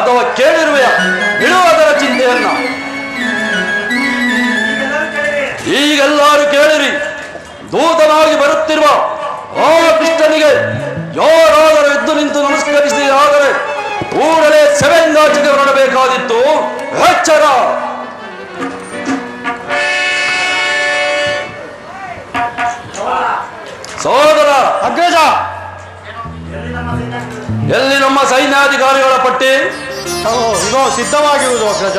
ಅಥವಾ ಕೇಳಿರುವೆಯ ಬಿಡುವುದರ ಚಿಂತೆಯನ್ನ ಈಗೆಲ್ಲರೂ ಕೇಳಿರಿ. ದೂತನಾಗಿ ಬರುತ್ತಿರುವ ಆ ಕೃಷ್ಣನಿಗೆ ಯಾರಾದರೂ ಎದ್ದು ನಿಂತು ನಮಸ್ಕರಿಸಿದರೆ ಕೂಡಲೇ ಸೆವೆಂದಾಚಿಗೆ ಹೊರಡಬೇಕಾದಿತ್ತು. ಎಚ್ಚರ! ಸೋದರ ಅಗ್ರಜ, ಎಲ್ಲಿ ನಮ್ಮ ಸೈನ್ಯಾಧಿಕಾರಿಗಳ ಪಟ್ಟಿ? ಇದೋ ಸಿದ್ಧವಾಗಿರುವುದು ಅಗ್ರಜ.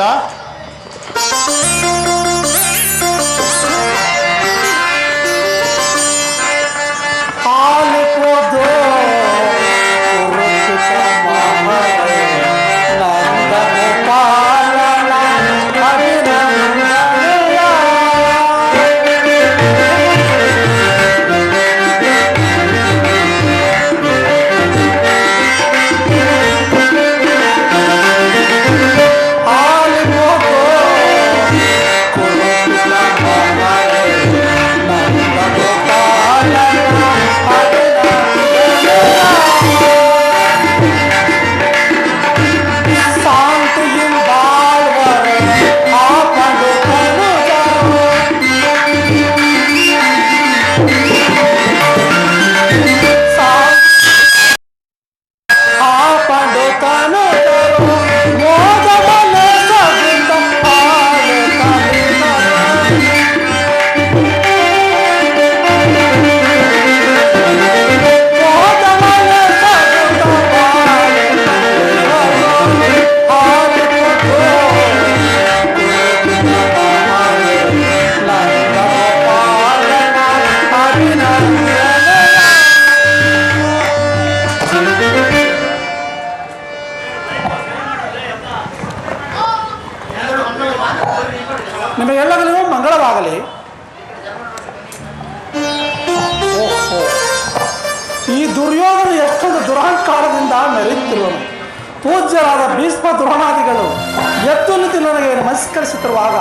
ನಿಮಗೆಲ್ಲರಿಗೂ ಮಂಗಳವಾಗಲಿ. ಈ ದುರ್ಯೋಧನ ಎಷ್ಟೊಂದು ದುರಹಂಕಾರದಿಂದ ಮೆರೆಯುತ್ತಿರುವನು. ಪೂಜ್ಯರಾದ ಭೀಷ್ಮ ದ್ರೋಣಾದಿಗಳು ಎದ್ದು ನಿಂತು ನನಗೆ ನಮಸ್ಕರಿಸುತ್ತಿರುವಾಗ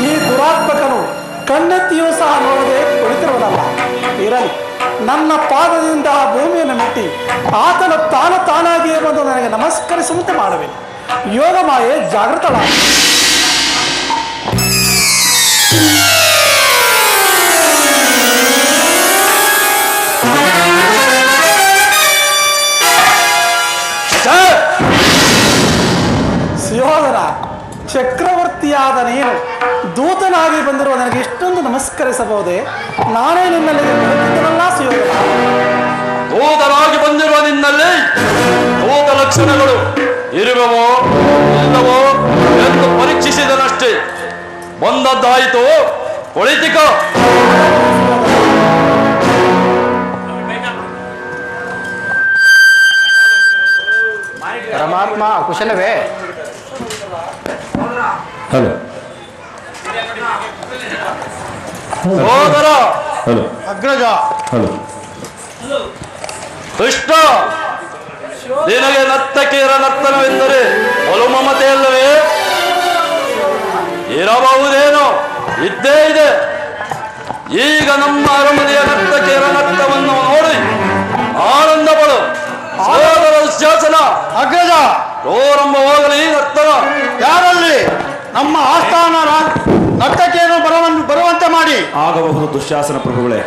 ಈ ದುರಾತ್ಮಕನು ಕಣ್ಣೆತ್ತಿಯೂ ಸಹ ನೋಡದೆ ಕುಳಿತಿರುವುದಲ್ಲ. ಇರಲಿ, ನನ್ನ ಪಾದದಿಂದ ಭೂಮಿಯನ್ನು ಮೆಟ್ಟಿ ಆತನ ತಾನಾಗಿಯೇ ಬಂದು ನನಗೆ ನಮಸ್ಕರಿಸುವಂತೆ ಮಾಡುವೆನು. ಯೋಗ ಮಾಯೆ ಜಾಗೃತಳಾಗ. ಸುಯೋಧನ, ಚಕ್ರವರ್ತಿಯಾದ ನೀನು ದೂತನಾಗಿ ಬಂದಿರುವ ನನಗೆ ಇಷ್ಟೊಂದು ನಮಸ್ಕರಿಸಬಹುದೇ? ನಾನೇ ನಿನ್ನಲ್ಲಿ ಬಂದಿದ್ದನಲ್ಲ ಸುಯೋಧನ. ದೂತನಾಗಿ ಬಂದಿರುವ ನಿನ್ನಲ್ಲಿ ದೂತ ಲಕ್ಷಣಗಳು ಇರುವವೋ ಇಲ್ಲವೋ ಎಂದು ಪರೀಕ್ಷಿಸಿದನಷ್ಟೇ. ಬಂದದ್ದಾಯಿತು, ಪೊಲಿಟಿಕ. ಪರಮಾತ್ಮ ಕುಶಲವೇ? ಹಲೋ ಸೋದರ. ಹಲೋ ಅಗ್ರಜ. ಹಲೋ ಕೃಷ್ಣ, ನಿನಗೆ ನರ್ತಕಿಯರ ನರ್ತನವೆಂದರೆ ಒಲು ಮಮತೆಯಲ್ಲವೇ? ಇರಬಹುದೇನೋ, ಇದ್ದೇ ಇದೆ. ಈಗ ನಮ್ಮ ಅರಮನೆಯ ನರ್ತಕಿಯರ ನರ್ತವನ್ನು ನೋಡಿ ಆನಂದ ಪಡು. ಸೋದರ ಶಾಸನ. ಅಗ್ರಜ, ಪ್ರಾರಂಭವಾಗಲಿ ನರ್ತನ. ಯಾರಲ್ಲಿ ನಮ್ಮ ಆಸ್ಥಾನ ನರ್ತಕಿಯನ್ನು ಬರುವಂತೆ ಮಾಡಿ. ಆಗಬಹುದು ದುಶ್ಯಾಸನ ಪ್ರಭುಗಳೇ.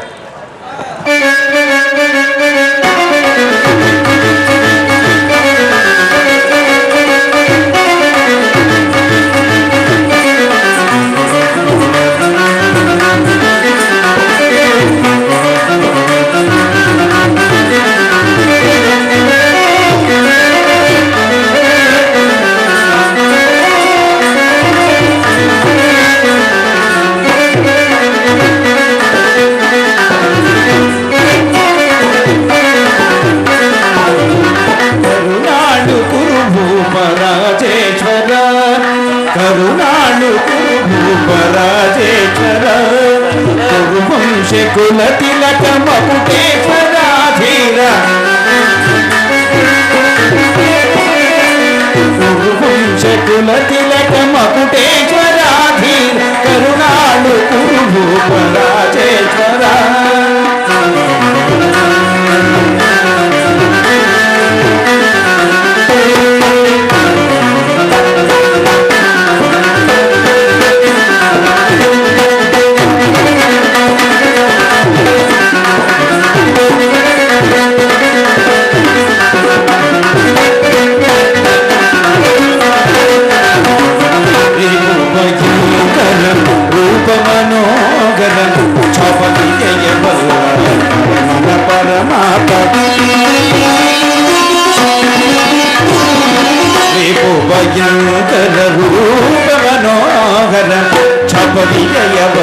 ಕುಲ ತಿಲಕ ಮಕುಟೇಶ್ವರಾಧೀರ ಕುಲ ತಿಲಕ ಮಕುಟೇಶ್ವರಾಧೀರ ಕರುಣಾಳು ಕುರು ಪರಾಜೇಶ್ವರ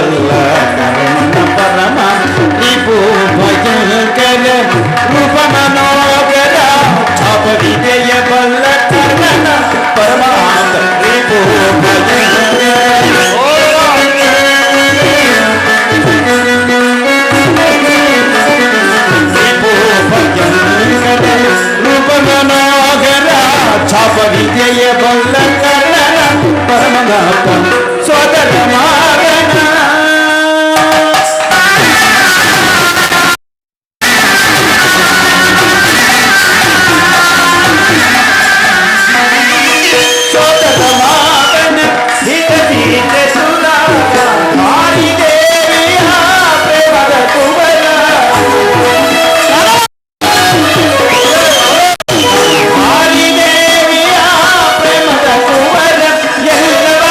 ಬಲ್ಲ ಕರ್ಣ ಪರಮ ರಿಪು ಭಯಂಕರ ರೂಪ ಮನೋಗರ ಛಾಪ ವಿಜಯ ಬಲ್ಲ ಕರ್ಣನ ಪರಮಾಂತ ರಿಪು ಭಯಂಕರ ರೂಪಮನೋಗರ ಛಾಪ ವಿದ್ಯೆಯ ಬಲ್ಲ ಕರ್ಣನ ಪರಮನಾಥ ಸೋದರ ಮಾರಣ ಸೋದರ ಮಾರಣ ಹಿತ ಹಿತ ಸುರ ದೇವಿಯ ಪ್ರೇಮದ ಕುವರ ಆದಿದೇವಿಯ ಪ್ರೇಮದ ಕುವರ ಎಲ್ಲವ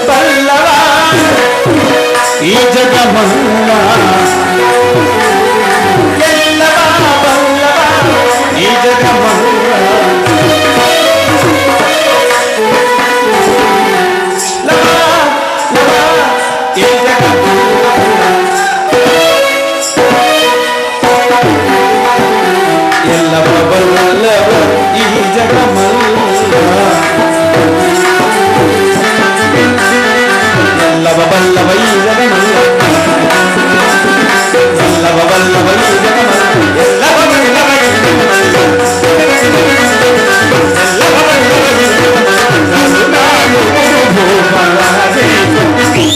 ಬಲ್ಲವ ಈ ಜಗಮಲ್ಲ ಎಲ್ಲವ ಬಲ್ಲವ ಈ ಜಗಮಲ್ಲ ಲವ ಲವ ಈ ಜಗಮಲ್ಲ ಎಲ್ಲವ ಬಲ್ಲವ ಈ ಜಗಮಲ್ಲ ಎಲ್ಲವ ಬಲ್ಲವ ಈ ಜಗಮಲ್ಲ ಎಲ್ಲವ ಬಲ್ಲವ ಈ ಜಗಮಲ್ಲ ಎಲ್ಲವ ಬಲ್ಲವ ಈ ಜಗಮಲ್ಲ ಎಲ್ಲವ ಬಲ್ಲವ ಈ ಜಗಮಲ್ಲ ಕರುಣಾಳು ಭೂಪರಾಜೇ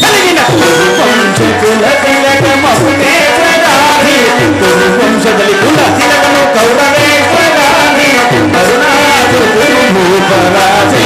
ಕಲಿಗಿನ ವಂಶಕುಲ ತಿಲಕ ಮಹುದೇವರಾಧಿ ವಂಶದಲ್ಲಿ ಕುಲ ತಿಲಕನು ಕೌರವೇಶ್ವರಾಧಿ ಕರುಣಾಳು ಭೂಪರಾಜೇ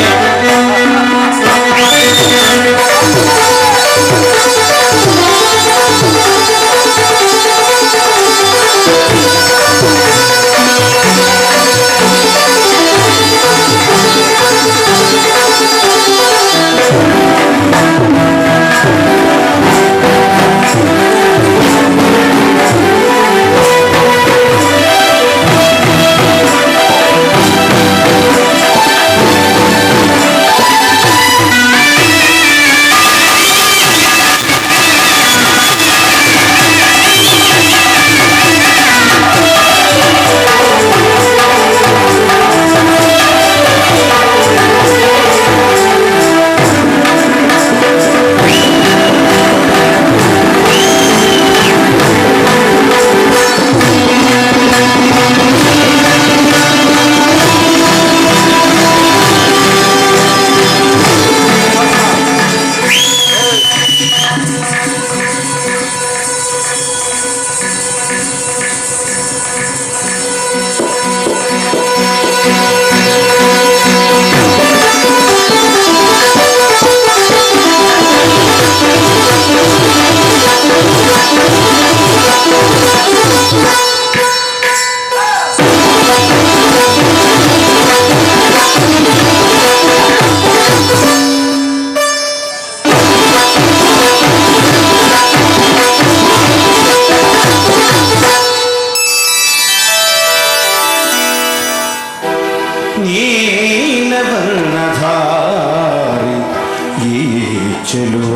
ನೀಲವರ್ಣಧಾರಿ ಈ ಚೆಲುವ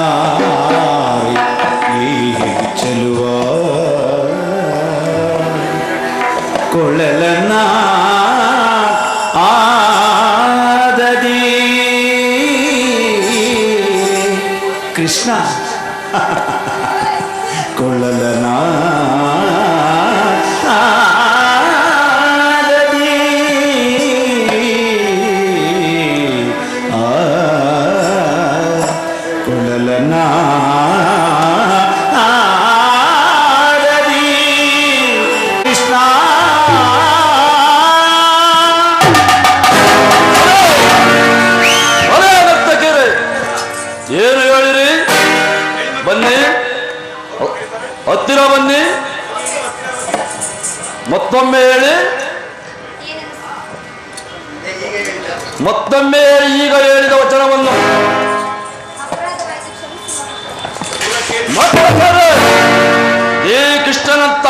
ನೀಲವರ್ಣಧಾರಿ ಈ ಚೆಲುವ ಕೊಳಲನ ಆದದಿ ಕೃಷ್ಣ ಕೊಳಲನ ಆದದಿ ಕೊಳಲನ ಆದದಿ ಕೃಷ್ಣ ಒಲೆ ನರ್ತಕಿಯರೇ, ಏನು ಹೇಳಿರಿ? ಬನ್ನಿ, ಹತ್ತಿರ ಬನ್ನಿ, ಮತ್ತೊಮ್ಮೆ ಹೇಳಿ, ಮತ್ತೊಮ್ಮೆ ಹೇಳಿ ಈಗ ಹೇಳಿದ ವಚನವನ್ನು. ಮತ್ತೊಮ್ಮೆ ಈ ಕೃಷ್ಣನಂತ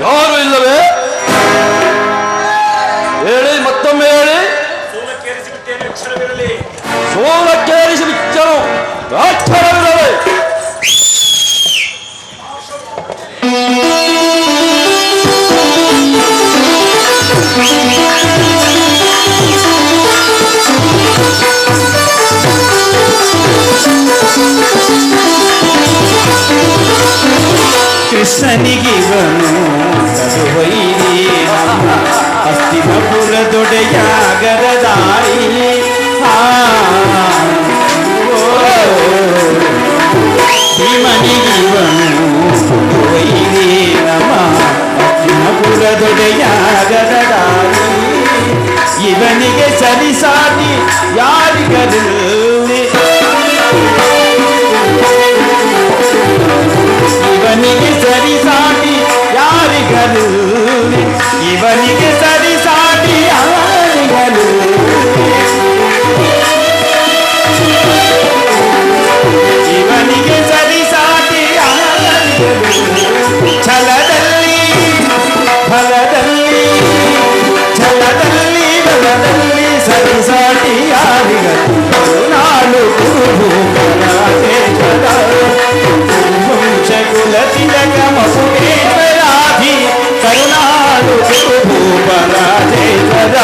ಯಾರು ಇಲ್ಲವೇ? ಹೇಳಿ, ಮತ್ತೊಮ್ಮೆ ಹೇಳಿ. ಸೋಲಕ್ಕೇರಿಸಿ ಬಿಚ್ಚನು ಅಕ್ಷರವಿಲ್ಲವೇ? ಕೃಷ್ಣನಿಗಿವನು ಕರುವೈರಿ ಅಸ್ತಿನಪುರದೊಡೆಯ ಗರದಾರಿ ಭೀಮನಿಗಿವನು ಕರುವೈರಿ ನಮ ಅಸ್ತಿನಪುರದೊಡೆಯ ಗರದಾರಿ ಇವನಿಗೆ ಸರಿಸಾಟಿ ಯಾರಿಗರಲ್ಲಿ ಇವನಿಗೆ ಸರಿಸಾಟಿ ಯಾರಿಗರು ಇವನಿಗೆ ಸರಿಸಾಟಿ ಯಾರಿಗರು ಇವನಿಗೆ ಸರಿಸಾಟಿ ಯಾರಿಗರು ಛಲದಲ್ಲಿ ಫಲದಲ್ಲಿ ಛಲದಲ್ಲಿ ಬಲದಲ್ಲಿ ಸರಿಸಾಟಿ ಯಾರಿಗರು ನಾಳು ಕುಲತಿಲಕಮಪುರೇಶ್ವರಾಧಿ ಕರುಣಾಳು ಭೂಪರಾಜೇಶ್ವರ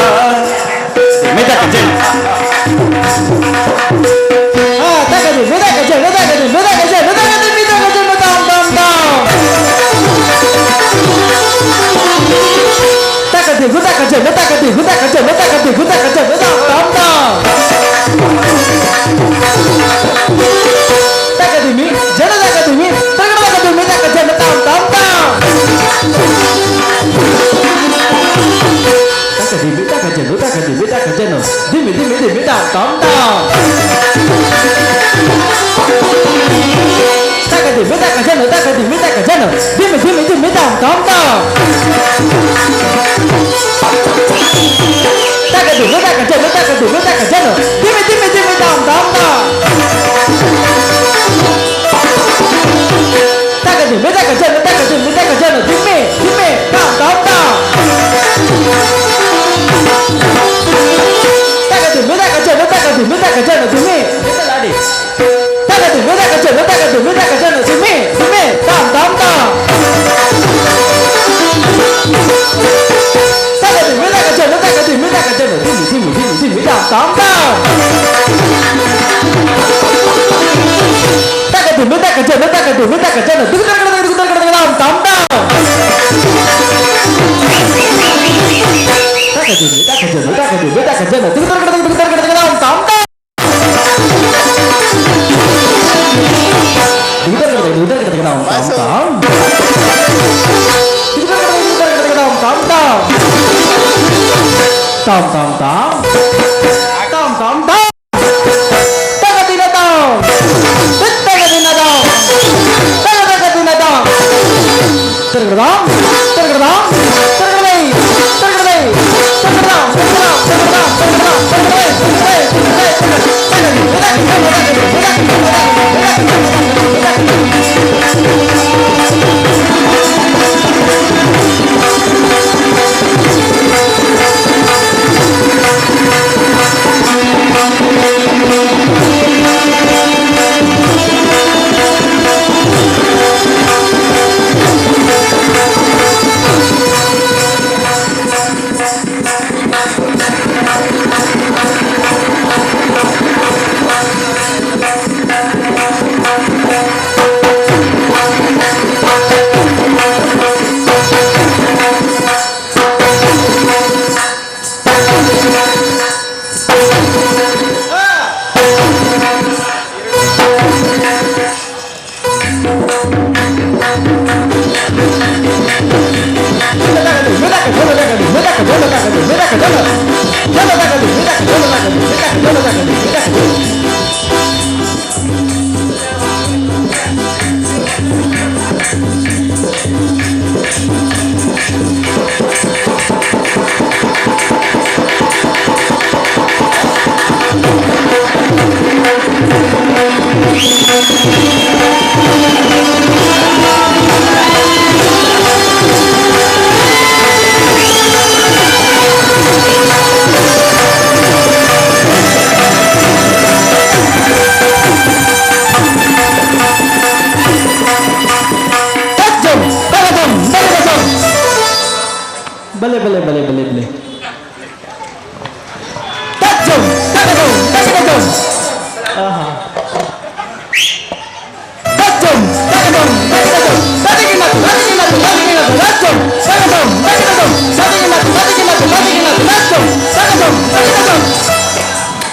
ಬಲೆ ಬಲೆ ಬಲೆ ಬಲೆ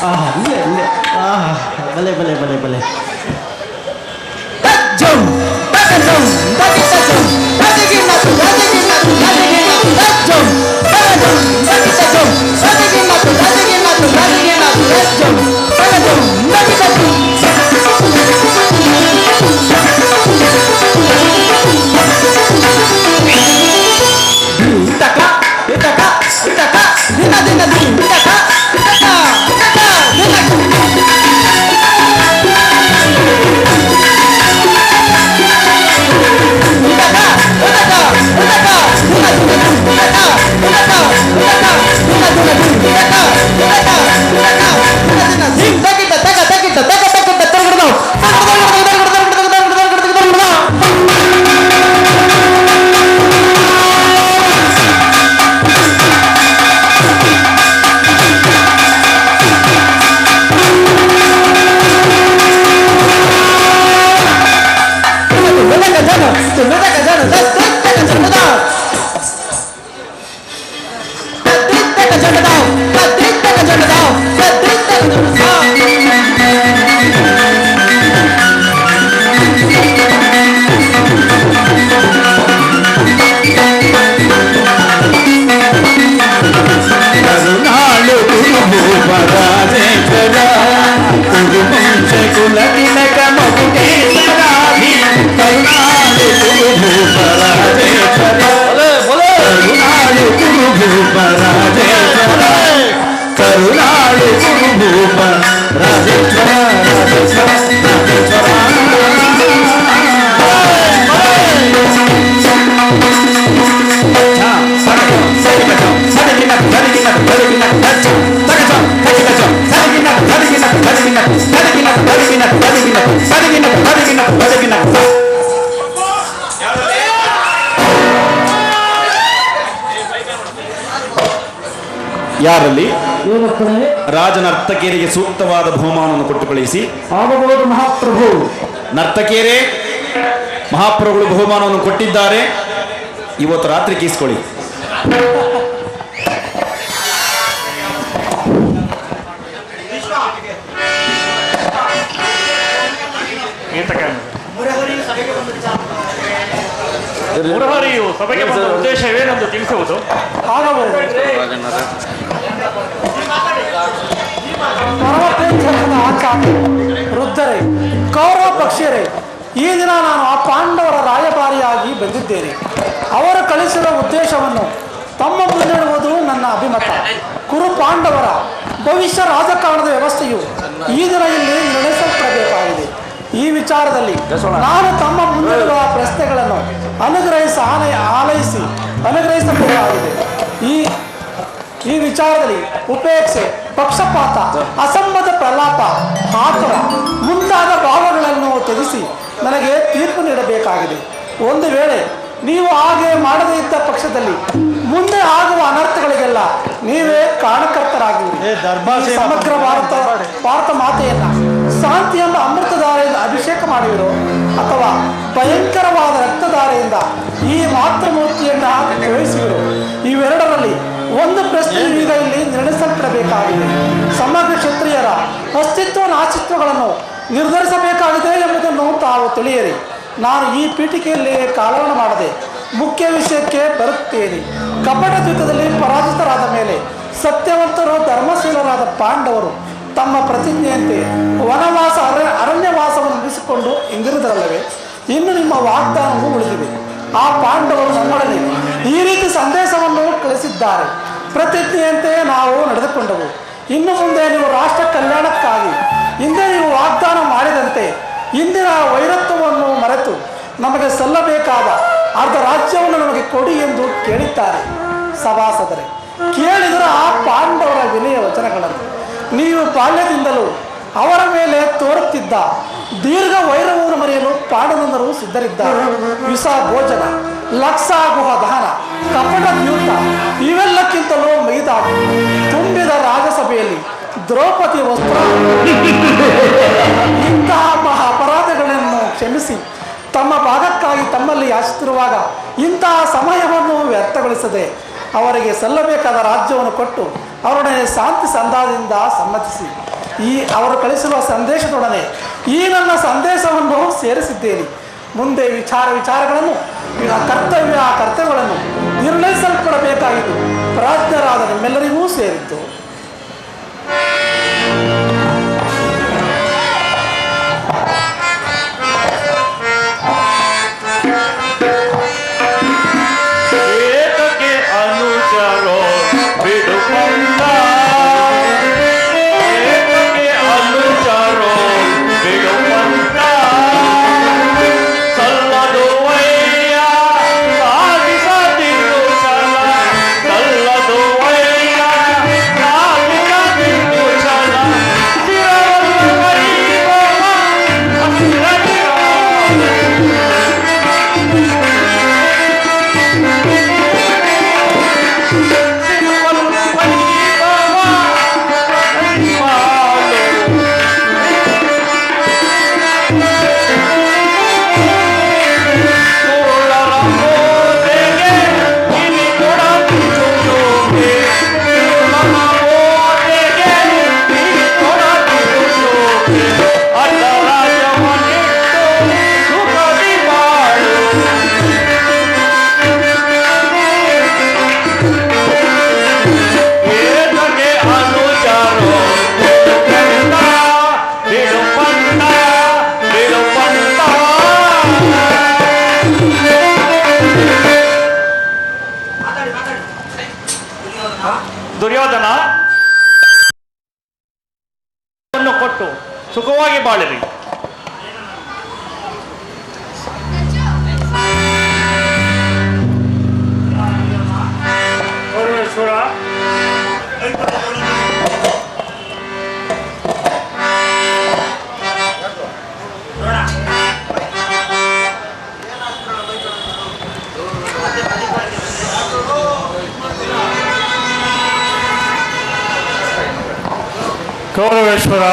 ಆಹಾ ಇಲ್ಲೇ ಇಲ್ಲೇ ಬಲೆ ಬಲೆ ಬಲೆ ಬಲೆ ಕರುಣಾಳು ಭೂಪ ರಾಜೇಶ್ವರ ರಾಜೇಶ್ವರ ಯಾರಲ್ಲಿ ಏನಪ್ಪನೇ ರಾಜ ನರ್ತಕಿಯರಿಗೆ ಸೂಕ್ತವಾದ ಬಹುಮಾನವನ್ನು ಕೊಟ್ಟು ಕಳುಹಿಸಿ ಆಗಬಹುದು ಮಹಾಪ್ರಭು. ನರ್ತಕಿಯರೇ ಮಹಾಪ್ರಭುಗಳು ಬಹುಮಾನವನ್ನು ಕೊಟ್ಟಿದ್ದಾರೆ, ಇವತ್ತು ರಾತ್ರಿ ಕೀಸ್ಕೊಳ್ಳಿ. ಮುರಹರಿಯು ಸಭೆಗೆ ಬಂದ ಉದ್ದೇಶವೇನೆಂದು ತಿಳಿಸುವುದು. ಆಗಬಹುದು. ಪರಮಪ್ರೇಕ್ಷಕನ ಆಚಾರ್ಯ ವೃದ್ಧರೇ, ಕೌರವ ಪಕ್ಷಿಯರೇ, ಈ ದಿನ ನಾನು ಆ ಪಾಂಡವರ ರಾಯಭಾರಿಯಾಗಿ ಬಂದಿದ್ದೇನೆ. ಅವರು ಕಳಿಸಿರುವ ಉದ್ದೇಶವನ್ನು ತಮ್ಮ ಮುಂದಿಡುವುದು ನನ್ನ ಅಭಿಮತ. ಕುರು ಪಾಂಡವರ ಭವಿಷ್ಯ ರಾಜಕಾರಣದ ವ್ಯವಸ್ಥೆಯು ಈ ದಿನ ಇಲ್ಲಿ ನಿರ್ಣಯಿಸಲ್ಪಡಬೇಕಾಗಿದೆ. ಈ ವಿಚಾರದಲ್ಲಿ ನಾನು ತಮ್ಮ ಮುಂದಿಡುವ ಪ್ರಶ್ನೆಗಳನ್ನು ಅನುಗ್ರಹಿಸಬೇಕಾಗಿದೆ. ಈ ವಿಚಾರದಲ್ಲಿ ಉಪೇಕ್ಷೆ, ಪಕ್ಷಪಾತ, ಅಸಮ್ಮತ ಪ್ರಲಾಪ, ಆತುರ ಮುಂತಾದ ಭಾವಗಳನ್ನು ತ್ಯಜಿಸಿ ನನಗೆ ತೀರ್ಪು ನೀಡಬೇಕಾಗಿದೆ. ಒಂದು ವೇಳೆ ನೀವು ಹಾಗೆ ಮಾಡದೇ ಇದ್ದ ಪಕ್ಷದಲ್ಲಿ ಮುಂದೆ ಆಗುವ ಅನರ್ಥಗಳಿಗೆಲ್ಲ ನೀವೇ ಕಾರಣಕರ್ತರಾಗಿರಿ. ಸಮಗ್ರ ಭಾರತ ಮಾತೆಯನ್ನ ಶಾಂತಿ ಎಂಬ ಅಮೃತಧಾರೆಯಿಂದ ಅಭಿಷೇಕ ಮಾಡುವಿರೋ ಅಥವಾ ಭಯಂಕರವಾದ ರಕ್ತಧಾರೆಯಿಂದ ಈ ಮಾತೃಮೂರ್ತಿಯನ್ನು ಕಳುಹಿಸುವಿರೋ, ಇವೆರಡರಲ್ಲಿ ಒಂದು ಪ್ರಶ್ನೆ ಈಗ ಇಲ್ಲಿ ನಿರ್ಣಯಿಸಲ್ಪಡಬೇಕಾಗಿದೆ. ಸಮಗ್ರ ಕ್ಷತ್ರಿಯರ ಅಸ್ತಿತ್ವ ನಾಸ್ತಿತ್ವಗಳನ್ನು ನಿರ್ಧರಿಸಬೇಕಾಗಿದೆ ಎಂಬುದನ್ನು ತಾವು ತಿಳಿಯಿರಿ. ನಾನು ಈ ಪೀಠಿಕೆಯಲ್ಲಿ ಕಾಲವನ್ನ ಮಾಡದೆ ಮುಖ್ಯ ವಿಷಯಕ್ಕೆ ಬರುತ್ತೇನೆ. ಕಪಟ ಯುದ್ಧದಲ್ಲಿ ಪರಾಜಿತರಾದ ಮೇಲೆ ಸತ್ಯವಂತರು ಧರ್ಮಶೀಲರಾದ ಪಾಂಡವರು ತಮ್ಮ ಪ್ರತಿಜ್ಞೆಯಂತೆ ವನವಾಸ ಅರಣ್ಯವಾಸವನ್ನು ಮುಗಿಸಿಕೊಂಡು ಹಿಂದಿರುವುದರಲ್ಲವೇ ಇನ್ನು ನಿಮ್ಮ ವಾಗ್ದಾನವು ಉಳಿದಿದೆ. ಆ ಪಾಂಡವರು ನಮ್ಮೊಡನೆ ಈ ರೀತಿ ಸಂದೇಶವನ್ನು ಕಳಿಸಿದ್ದಾರೆ. ಪ್ರತಿಜ್ಞೆಯಂತೆ ನಾವು ನಡೆದುಕೊಂಡವು. ಇನ್ನು ಮುಂದೆ ನೀವು ರಾಷ್ಟ್ರ ಕಲ್ಯಾಣಕ್ಕಾಗಿ ಹಿಂದೆ ನೀವು ವಾಗ್ದಾನ ಮಾಡಿದಂತೆ ಇಂದಿನ ವೈರತ್ವವನ್ನು ಮರೆತು ನಮಗೆ ಸಲ್ಲಬೇಕಾದ ಅರ್ಧ ರಾಜ್ಯವನ್ನು ನಮಗೆ ಕೊಡಿ ಎಂದು ಕೇಳಿದ್ದಾರೆ. ಸಭಾಸದರೇ, ಕೇಳಿದರೆ ಆ ಪಾಂಡವರ ವಿನಯ ವಚನಗಳನ್ನು ನೀವು ಬಾಲ್ಯದಿಂದಲೂ ಅವರ ಮೇಲೆ ತೋರುತ್ತಿದ್ದ ದೀರ್ಘ ವೈರವನ್ನು ಮರೆಯಲು ಪಾಂಡವಂದರು ಸಿದ್ಧರಿದ್ದಾರೆ. ವಿಷ ಭೋಜನ, ಲಕ್ಷಾಗುಹ ದಹನ, ಕಪಟ ದ್ಯೂತ ಇವೆಲ್ಲಕ್ಕಿಂತಲೂ ಮೈದಾಗಿ ತುಂಬಿದ ರಾಜಸಭೆಯಲ್ಲಿ ದ್ರೌಪದಿ ವಸ್ತ್ರ ಇಂತಹ ಮಹಾ ಅಪರಾಧಗಳನ್ನು ಕ್ಷಮಿಸಿ ತಮ್ಮ ಭಾಗಕ್ಕಾಗಿ ತಮ್ಮಲ್ಲಿ ಯಾಚಿಸುತ್ತಿರುವಾಗ ಇಂತಹ ಸಮಯವನ್ನು ವ್ಯರ್ಥಗೊಳಿಸದೆ ಅವರಿಗೆ ಸಲ್ಲಬೇಕಾದ ರಾಜ್ಯವನ್ನು ಕೊಟ್ಟು ಅವರೊಡನೆ ಶಾಂತಿ ಸಂಧಾನದಿಂದ ಸಮ್ಮತಿಸಿ ಅವರು ಕಳಿಸಿರುವ ಸಂದೇಶದೊಡನೆ ಈ ನನ್ನ ಸಂದೇಶವನ್ನು ಸೇರಿಸಿದ್ದೇನೆ. ಮುಂದೆ ವಿಚಾರಗಳನ್ನು ಕರ್ತವ್ಯಗಳನ್ನು ನಿರ್ಣಯಿಸಲ್ಪಡಬೇಕಾಗಿದ್ದು ಪ್ರಾಜ್ಞರಾದ ನಿಮ್ಮೆಲ್ಲರಿಗೂ ಸೇರಿದ್ದು. ಏತಕ್ಕೆ ಅನುಚರೋ ಬಿಡುಕೊಂಡ, ಏತಕ್ಕೆ ಅನುಚರೋ ಬಿಡುಕೊಂಡ, ಸಲ್ಲದು ವಯ್ಯ ಸಾಧಿಸದಿರು ಚಲ, ಸಲ್ಲದು ವಯ್ಯ ಸಾಧಿಸದಿರು ಚಲ, ಶಿರವನ್ನು ಕೈಗೊಳ್ಳ ಹಸಿರದಿರ. ದುರ್ಯೋಧನ ಕೊಟ್ಟು ಸುಖವಾಗಿ ಬಾಳಿರಿ. ಪರಮೇಶ್ವರ, ಕೌರವೇಶ್ವರ,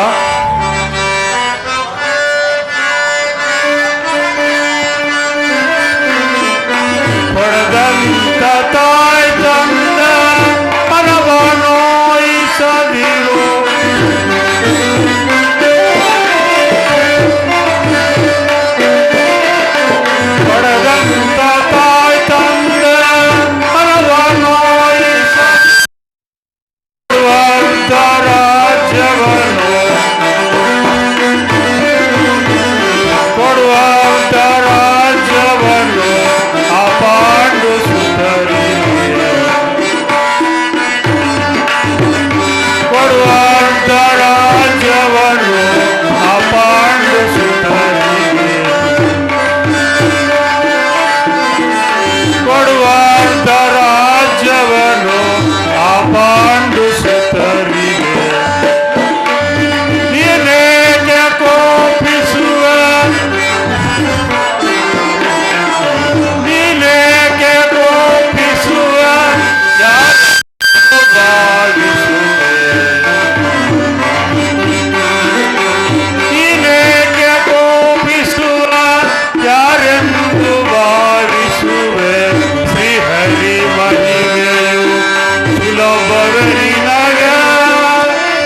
ಪಡೆದಂತ ತಾಯಿ ತಂದ ಮನವನೋಯಿಸದಿರು, ಪಡೆದಂತ ತಾಯಿ ತಂದ ಮನವನೋಯಿಸುವಂತ ರಾಜ್ಯವನ್ನು ಕೊಡುವಂತ ರಾಜ್ಯವನ್ನು ಅಪಾಂಡು ಸುತ್ತರಿಗೆ, ಕೊಡುವಂತ ರಾಜ್ಯವನ್ನು ಅಪಾಂಡು ಸುತ್ತರಿಗೆ, ಕೊಡುವಂತ ರಾಜ್ಯವನ್ನು ಅಪಾಂಡು ಸುತ್ತರಿಗೆ. ನೀನೇಕೆ ಕೋಪಿಸುವ, ನೀನೇಕೆ ಕೋಪಿಸುವ, ಯಾರು ಭಾವಿಸುವೆ, ನೀನೇಕೆ ಕೋಪಿಸುವ, ಯಾರೆಂದು ಭಾವಿಸುವೆ. ಶ್ರೀಹರಿ ಮಹಿಮೆಯು ಸುಲಭವೆನಿನಗ,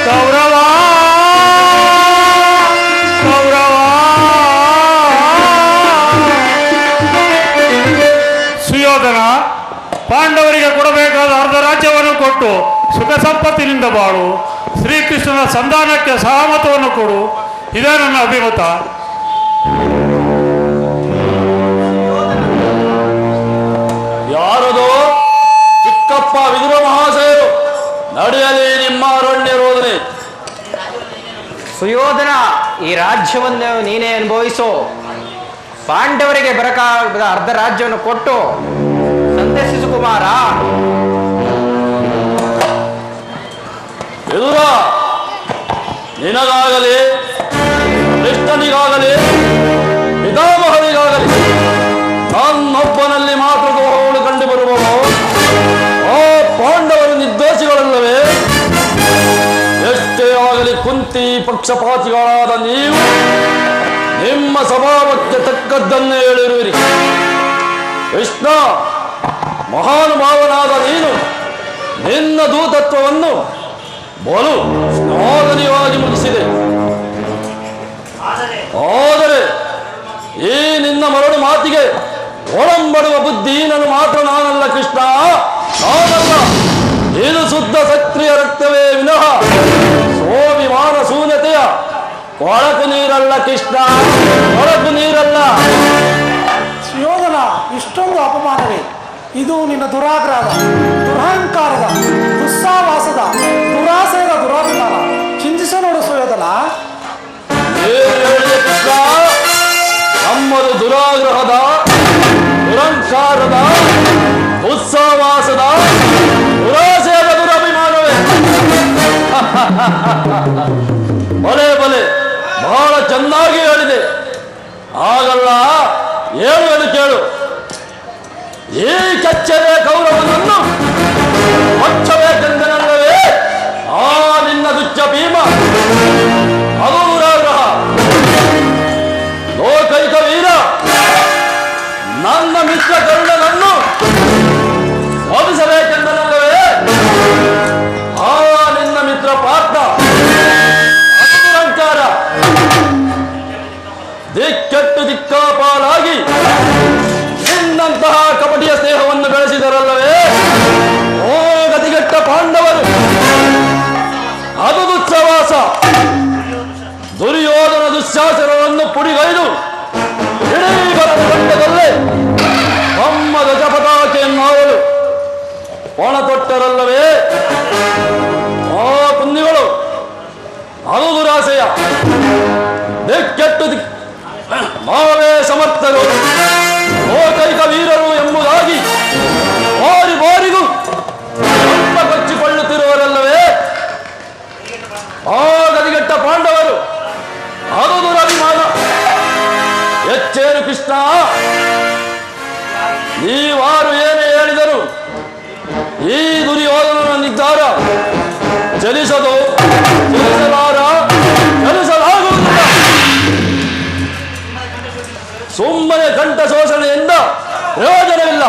ಕೌರವ ಕೌರವ. ಸುಯೋಧನ, ಪಾಂಡವರಿಗೆ ಕೊಡಬೇಕಾದ ಅರ್ಧ ರಾಜ್ಯವನ್ನು ಕೊಟ್ಟು ಸುಖ ಸಂಪತ್ತಿನಿಂದ ಬಾಳು. ಶ್ರೀಕೃಷ್ಣನ ಸಂಧಾನಕ್ಕೆ ಸಹಮತವನ್ನು ಕೊಡು. ಇದೇ ನನ್ನ ಅಭಿಮತ. ಯಾರದು? ಚಿಕ್ಕಪ್ಪ ವಿದುರ ಮಹಾಶಯರು. ನಡೆಯಲಿ ನಿಮ್ಮ ಅರಣ್ಯ ರೋದನೆ. ಸುಯೋಧನ, ಈ ರಾಜ್ಯವನ್ನು ನೀನೇ ಅನುಭವಿಸು. ಪಾಂಡವರಿಗೆ ಬರಕಾದ ಅರ್ಧ ರಾಜ್ಯವನ್ನು ಕೊಟ್ಟು ಸಂದೇಶಿಸು ಕುಮಾರ. ವಿದುರ, ನಿನಗಾಗಲಿ ಕೃಷ್ಣನಿಗಾಗಲಿ ಪಿತಾಮಹನಿಗಾಗಲಿ ನನ್ನೊಬ್ಬನಲ್ಲಿ ಮಾತ್ರ ಪಕ್ಷಪಾತಿಗಳಾದ ನೀವು ನಿಮ್ಮ ಸ್ವಭಾವಕ್ಕೆ ತಕ್ಕದ್ದನ್ನೇ ಹೇಳಿರುವಿರಿ. ಕೃಷ್ಣ, ಮಹಾನುಭಾವನಾದ ನೀನು ನಿನ್ನ ದೂತತ್ವವನ್ನು ಬಲು ಶ್ಲಾಘನೀಯವಾಗಿ ಮುಗಿಸಿದೆ. ಆದರೆ ಈ ನಿನ್ನ ಮರಳು ಮಾತಿಗೆ ಒಳಂಬಡುವ ಬುದ್ಧಿ ನನ್ನ ಮಾತ್ರ ನಾನಲ್ಲ ಕೃಷ್ಣ, ನಾನಲ್ಲ. ಇದು ಶುದ್ಧ ಕ್ಷತ್ರಿಯ ರಕ್ತವೇ ವಿನಃ ಸ್ವಾಭಿಮಾನ ಶೂನ್ಯತೆಯ ಕೊಳಕು ನೀರಲ್ಲ ಕೃಷ್ಣ, ಕೊಳಕು ನೀರಲ್ಲ. ಸುಯೋಧನ, ಇಷ್ಟೊಂದು ಅಪಮಾನವೇ? ಇದು ನಿನ್ನ ದುರಾಗ್ರಹದ, ದುರಹಂಕಾರದ, ದುಸ್ಸಾವಾಸದ, ದುರಾಸೆಯ ದುರಾಭಿಮಾನ. ಚಿಂತಿಸ ನೋಡು ಸುಯೋಧನ. ಏನು ಹೇಳಿದೆ ಕೃಷ್ಣ? ನಮ್ಮದು ದುರಾಗ್ರಹದ, ದುರಂಕಾರದ, ಉತ್ಸಾವಾಸದ, ದುರಾಸೆಯ ದುರಭಿಮಾನವೇ? ಬಲೆ ಬಲೆ, ಬಹಳ ಚೆನ್ನಾಗಿ ಹೇಳಿದೆ. ಆಗಲ್ಲ, ಹೇಳು ಕೇಳು. ಈ ಕೆಚ್ಚದೆ ಕೌರವನನ್ನು ಹೊಚ್ಚಬೇಕೆಂದನಲ್ಲವೇ ಆ ನಿನ್ನ ದುಚ್ಚ ಭೀಮ? ಅದು ದುರಾಗ್ರಹ. ಲೋಕೈಕ ವೀರ ನನ್ನ ಮಿತ್ರ ಕರುಣನನ್ನು ವಧಿಸಬೇಕೆಂದನಲ್ಲವೇ ಆ ನಿನ್ನ ಮಿತ್ರ ಪಾರ್ಥ? ಅದು ದುರಂಕಾರ. ದಿಕ್ಕೆಟ್ಟು ದಿಕ್ಕಾಪಾಲಾಗಿ ನಿನ್ನಂತಹ ಕಪಟಿಯ ಸ್ನೇಹವನ್ನು ಬೆಳೆಸಿದರಲ್ಲವೇ ಓ ಗತಿಗೆಟ್ಟ ಪಾಂಡವರು? ಅದು ದುಸ್ಸವಾಸ. ದುರ್ಯೋಧನ ದುಶ್ಯಾಸನವನ್ನು ಪುಡಿಗೈದು ಇಡೀ ಬರದ ಗಂಟದಲ್ಲೇ ತಮ್ಮ ಧ್ವಜಪತಾಕೆಯನ್ನು ಅವರು ಒಣ ತೊಟ್ಟರಲ್ಲವೇ ಆ ಪುಣ್ಯಗಳು? ಅದು ದುರಾಸೆಯ. ದಿಕ್ಕೆಟ್ಟು ನಾವೇ ಸಮರ್ಥರು, ಲೋಕೈಕ ವೀರರು ಎಂಬುದಾಗಿ ಬಾರಿ ಬಾರಿಗೂ ತುಂಬ ಕೊಚ್ಚಿಕೊಳ್ಳುತ್ತಿರುವರಲ್ಲವೇ ಆ ಗದಿಗೆಟ್ಟ ಪಾಂಡವರು? ಅದು ದುರಭಿಮಾನ. ಎಚ್ಚೇರು ಕೃಷ್ಣ, ನೀವಾರು ಏನೇ ಹೇಳಿದರು ಈ ದುರ್ಯೋಧನನ ನಿರ್ಧಾರ ಚಲಿಸದು, ಚಲಿಸಲಾರ, ಚಲಿಸಲಾಗುವುದಿಲ್ಲ. ಸುಮ್ಮನೆ ಕಂಠ ಶೋಷಣೆಯಿಂದ ಪ್ರಯೋಜನವಿಲ್ಲ.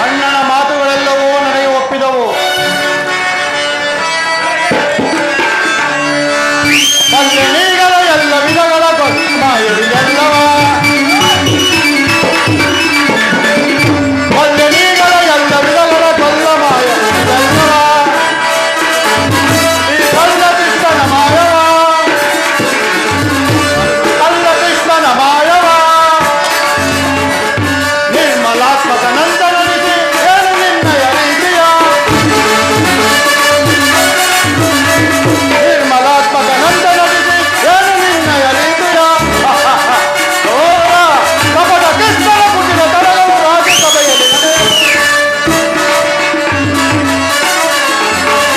ಅಣ್ಣನ ಮಾತುಗಳೆಲ್ಲವೂ ನನಗೆ ಒಪ್ಪಿದವು. ಕಲ್ಲೆಣೀಗಳ ಎಲ್ಲ ವಿಧಗಳ ಮಾಯವಿದೆಲ್ಲವ, ಕಲ್ಲೆಣೀಗಳ ಎಲ್ಲ ವಿಧಗಳ ಕೊಲ್ಲ ಮಾಯವಿದೆಲ್ಲವ, ಈ ಕಲ್ಲ ಕೃಷ್ಣನ ಮಾಯವ, ಕಲ್ಲ ಕೃಷ್ಣನ ಮಾಯವ, ನಿರ್ಮಲಾತ್ಮಕ ನಂದನಿಸಿ ಏನು ನಿನ್ನಯ ರೀತಿಯ, ನಿರ್ಮಲಾತ್ಮಕ ನಂದನಿಸಿ ಏನು ನಿನ್ನಯ ರೀತಿಯ. ಓರ ಕಪಟ ಕೃಷ್ಣನ ಕುಟಿಲ ತರಗಳು ರಾಜಸಭೆಯಲ್ಲಿ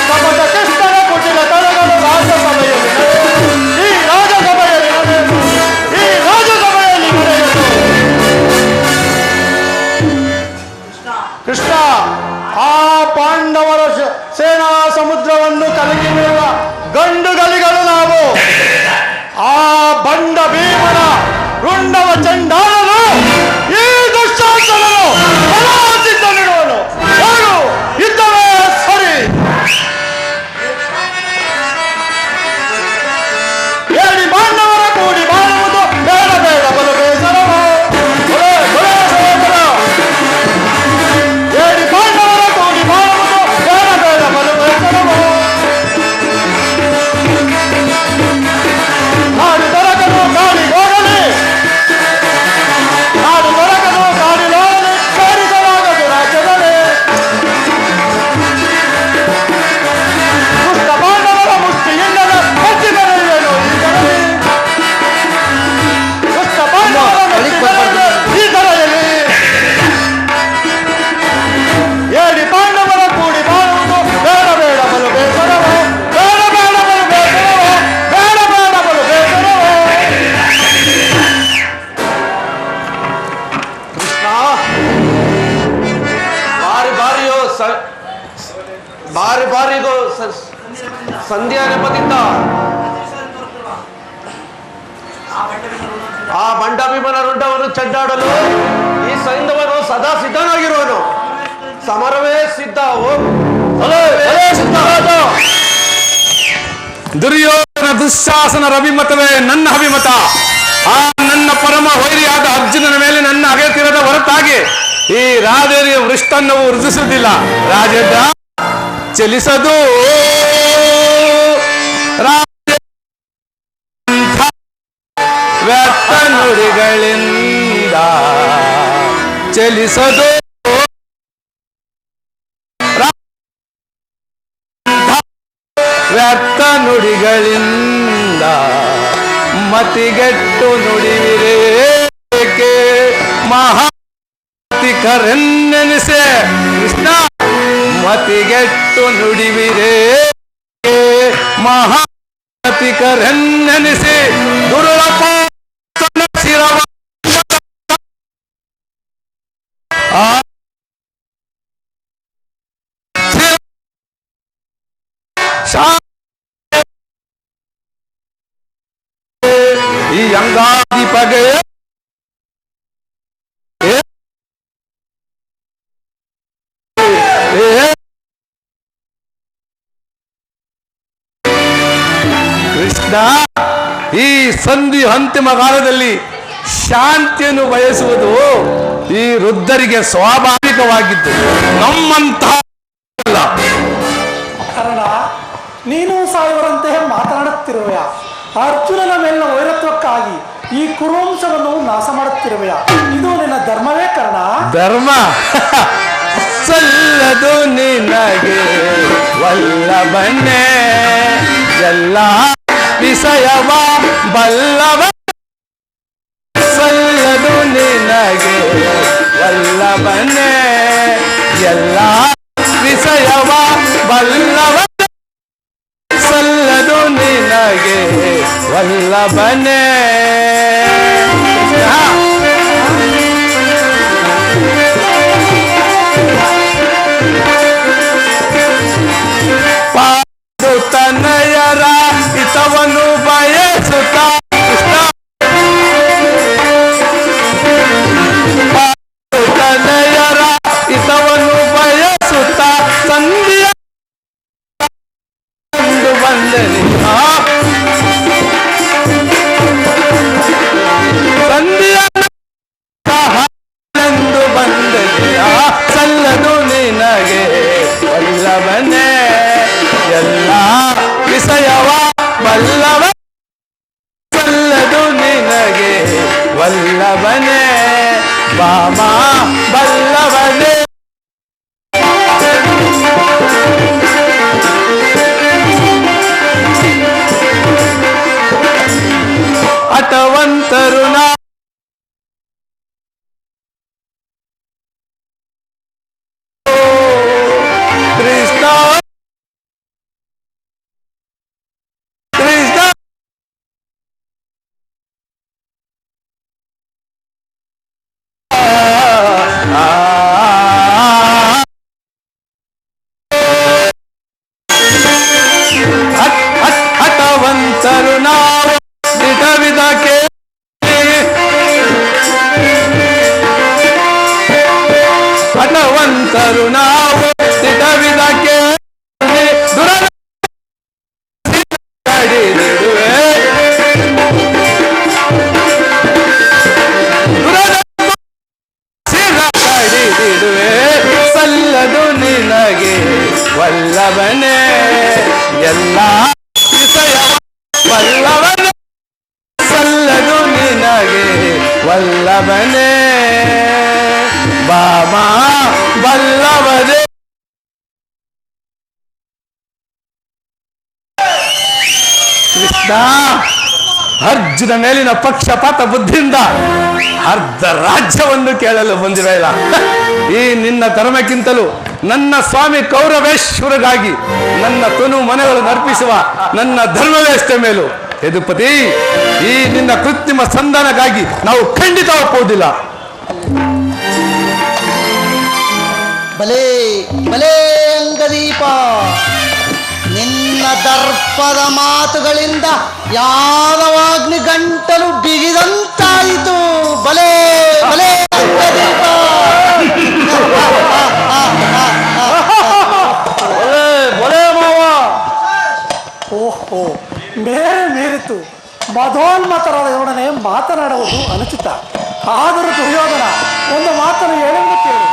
ಕಪಟ ಕೃಷ್ಣನ ಕುಟಿಲ ತರಗಳು ರಾಜಸಭೆಯಲ್ಲಿ ಈ ರಾಜಸಭೆಯಲ್ಲಿ ನಡೆಯುವುದು, ಈ ರಾಜಸಭೆಯಲ್ಲಿ ನಡೆಯುವುದು. ಕೃಷ್ಣ, ಆ ಪಾಂಡವರ ಸೇನಾ ಸಮುದ್ರವನ್ನು ಕಲಕಿರುವ ಗಂಡುಗಲಿಗಳು ನಾವು. ಆ ಬಂಡ ಭೀಮನ ರುಂಡವ ಚಂಡಾಲನು ಈ ದುಶ್ಶಾಸನನು ಬಲವತ್ತಿದ್ದನಿರುವನು. ಯಾರು ಇದ್ದವೇ ಸರಿ. ಹೇಳಿ ಪಾಂಡವರ ಕೂಡಿ ಬಾಳುವುದು ಬೇಡ ಬೇಡ ಬಲು ಬೇಸರವು. ಕೊಲೆ ಕೊಲೆ ಸಹೋದರ, ಹೇಳಿ ಪಾಂಡವರ ಕೂಡಿ ಬಾಳುವುದು ಬೇಡ ಬೇಡ ಬಲು ಬೇಸರವು. ನಾಡು ದೊರಕನು ಗಾಳಿ ಹೋಗಲಿ, ಬಾರಿ ಬಾರಿಗೂ ಸಂಧ್ಯಾ ನೆಪದಿಂದ ಆ ಬಂಡಾಭಿಮನ ರುಂಡವನ್ನು ಚೆಂಡಾಡಲು ಈ ಸೈಂಧವನು ಸದಾ ಸಿದ್ಧನಾಗಿರುವನು. ಸಮರವೇ ಸಿದ್ಧ. ದುರ್ಯೋಧನ ದುಶ್ಯಾಸನರ ಅಭಿಮತವೇ ನನ್ನ ಅಭಿಮತ. ಆ ನನ್ನ ಪರಮ ವೈರಿಯಾದ ಅರ್ಜುನನ ಮೇಲೆ ನನ್ನ ಅಗತ್ಯದ ಹೊರತಾಗಿ ಈ ರಾಜೇರಿಯ ವೃಷ್ಟನ್ನವು ವೃದ್ಧಿಸುವುದಿಲ್ಲ. ರಾಜೇಂದ್ರ ಚಲಿಸದು ವ್ಯರ್ಥ ನುಡಿಗಳಿಂದ ಚಲಿಸದು ವ್ಯರ್ಥ ನುಡಿಗಳಿಂದ ಮತಿಗೆಟ್ಟು ನುಡಿವಿರೇಕೆ ಮಹಾತಿಕರೆನ್ನೆನಿಸೆ ಕೃಷ್ಣ. ಮತಿಗೆಟ್ಟು ನುಡಿವಿರೇಕೆ ಮಹಾತಿಕರೆನ್ನೆನಿಸಿ ದುರುಳಪ ಶಿರವ ಈ ಅಂಗಾಧಿಪಗೆ ಕೃಷ್ಣ, ಈ ಸಂಧಿ ಅಂತಿಮ ಕಾಲದಲ್ಲಿ ಶಾಂತಿಯನ್ನು ಬಯಸುವುದು ಈ ವೃದ್ಧರಿಗೆ ಸ್ವಾಭಾವಿಕವಾಗಿದ್ದು, ನಮ್ಮಂತಹ ಅಲ್ಲ. ಕಾರಣ ನೀನು ಸಾಯುವರಂತೆ ಮಾತನಾಡುತ್ತಿರುವೆಯ. ಅರ್ಜುನನ ಮೇಲಿನ ವೈರತ್ವಕ್ಕಾಗಿ ಈ ಕುರುವಂಶವನ್ನು ನಾಶ ಮಾಡುತ್ತಿರುವೆಯ. ಇದು ನಿನ್ನ ಧರ್ಮವೇ ಕರ್ಣ? ಧರ್ಮ ಸಲ್ಲದು ನಿನಗೆ ವಲ್ಲಭನೇ, ಎಲ್ಲ ವಿಷಯವ ಬಲ್ಲವ. ಸಲ್ಲದು ನಿನಗೆ ವಲ್ಲಭನೇ, ಎಲ್ಲ ವಿಷಯವ ಬಲ್ಲವ. ಸಲ್ಲದು ನಿನಗೆ ವಲ್ಲಭನೇ. ಪಾದುತನಯರ ಹಿತವನ್ನು ಬಯಸುತ್ತ ಕೃಷ್ಣ. ಪಾದುತನಯರ ಹಿತವನ್ನು ಬಯಸುತ್ತ ಸಂಧಿಯ ಬಂದನಿಲ್ಲ. ಸಂಧಿಯಂದು ಬಂದನಿಲ್ಲ. ಸಲ್ಲದು ನಿನಗೆ ವಲ್ಲಭನೇ, ಎಲ್ಲ ವಿಷಯವ ಬಲ್ಲವ. ಸಲ್ಲದು ನಿನಗೆ ವಲ್ಲಭನೇ, ಬಾಮ ಬಲ್ಲವನೇ. ಹಠವಂತರು ನಾ ಕೃಷ್ಣ ಕೃಷ್ಣ ಹಠವಂತರು ನಾವು ವಿಧವಿಧಕ್ಕೆ ಹಠವಂತರು ನಾವು ವಿಧವಿಧಕ್ಕೆ ದುರಡಿರುವೆ. ಸಿರಡಿರುವೆ. ಸಲ್ಲದು ನಿನಗೆ ವಲ್ಲಭನೇ, ಎಲ್ಲ ವಿಷಯ ವಲ್ಲಭನೇ. ಸಲ್ಲದು ನಿನಗೆ ವಲ್ಲಭನೇ, ಬಾಮ ಬಲ್ಲವನೇ. ಕೃಷ್ಣ, ಅರ್ಜುನ ಮೇಲಿನ ಪಕ್ಷಪಾತ ಬುದ್ಧಿಯಿಂದ ಅರ್ಧ ರಾಜ್ಯವನ್ನು ಕೇಳಲು ಬಂದಿರಲಿಲ್ಲ. ಈ ನಿನ್ನ ಧರ್ಮಕ್ಕಿಂತಲೂ ನನ್ನ ಸ್ವಾಮಿ ಕೌರವೇಶ್ವರಗಾಗಿ ನನ್ನ ತನು ಮನೆಗಳನ್ನು ಅರ್ಪಿಸುವ ನನ್ನ ಧರ್ಮವ್ಯವಸ್ಥೆ ಮೇಲೂ ಯದುಪತಿ, ಈ ನಿನ್ನ ಕೃತ್ರಿಮ ಸಂಧಾನಕ್ಕಾಗಿ ನಾವು ಖಂಡಿತ ಒಪ್ಪುವುದಿಲ್ಲ. ಬಲೇ ಬಲೇ ಅಂಗದೀಪ, ನಿನ್ನ ದರ್ಪದ ಮಾತುಗಳಿಂದ ಯಾದವಾಗ್ನಿ ಗಂಟಲು ಬಿಗಿದಂತಾಯಿತು. ಬಲೇ ಬಲೇ ಅಂಗದೀಪ. ಒಲೆ ಒಲೆ ಮಾವ. ಓಹೋ, ಮೇರೆ ಮೀರಿತು. ಮಧೋನ್ಮತರೊಡನೆ ಮಾತನಾಡುವುದು ಅನುಚಿತ. ಆದರೂ ದುರ್ಯೋಧನ ಒಂದು ಮಾತನ್ನು ಹೇಳುವುದು ಕೇಳು.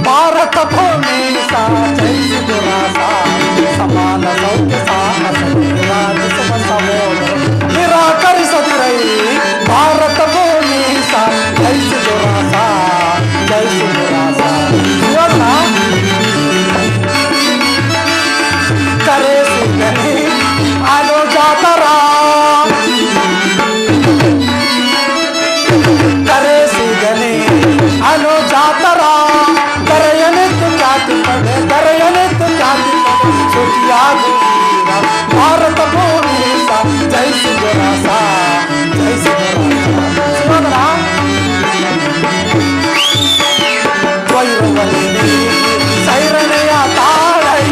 ಭಾರತ ಭೂಮಿ ಜಯಿಸಿದು ರಾಸ, ಸಮಾನ ಸೌಖ್ಯ ಸಾಹಸ ವಿರಾಜಿಸುವ ಸಹೋದರ ನಿರಾಕರಿಸದಿರೈ. ಭಾರತ ಭೂಮಿ ಜಯಿಸಿದು ರಾಸ, ಜಯಿಸಿದು ರಾಸ. ದುರ್ಯೋಧನ ಕರೆಸಿದನೆ ಅನುಜಾತರ, ಕರೆಸಿದನೆ ಅನುಜಾತರ. ದರೆಯನೆತ್ತು ಖ್ಯಾತಿ ಪಡೆ, ದರೆಯನೆತ್ತು ಖ್ಯಾತಿ ಪಡೆ, ಸುಖಿಯಾಗಿ ಭಾರತ ಭೂಮಿ ಜಯಿಸಿದ ರಾಸ, ಜಯಿಸಿದ ರಾಸ. ವೈರವಲ್ಲಿ ಸೈರಣೆಯ ತಾಳೈ,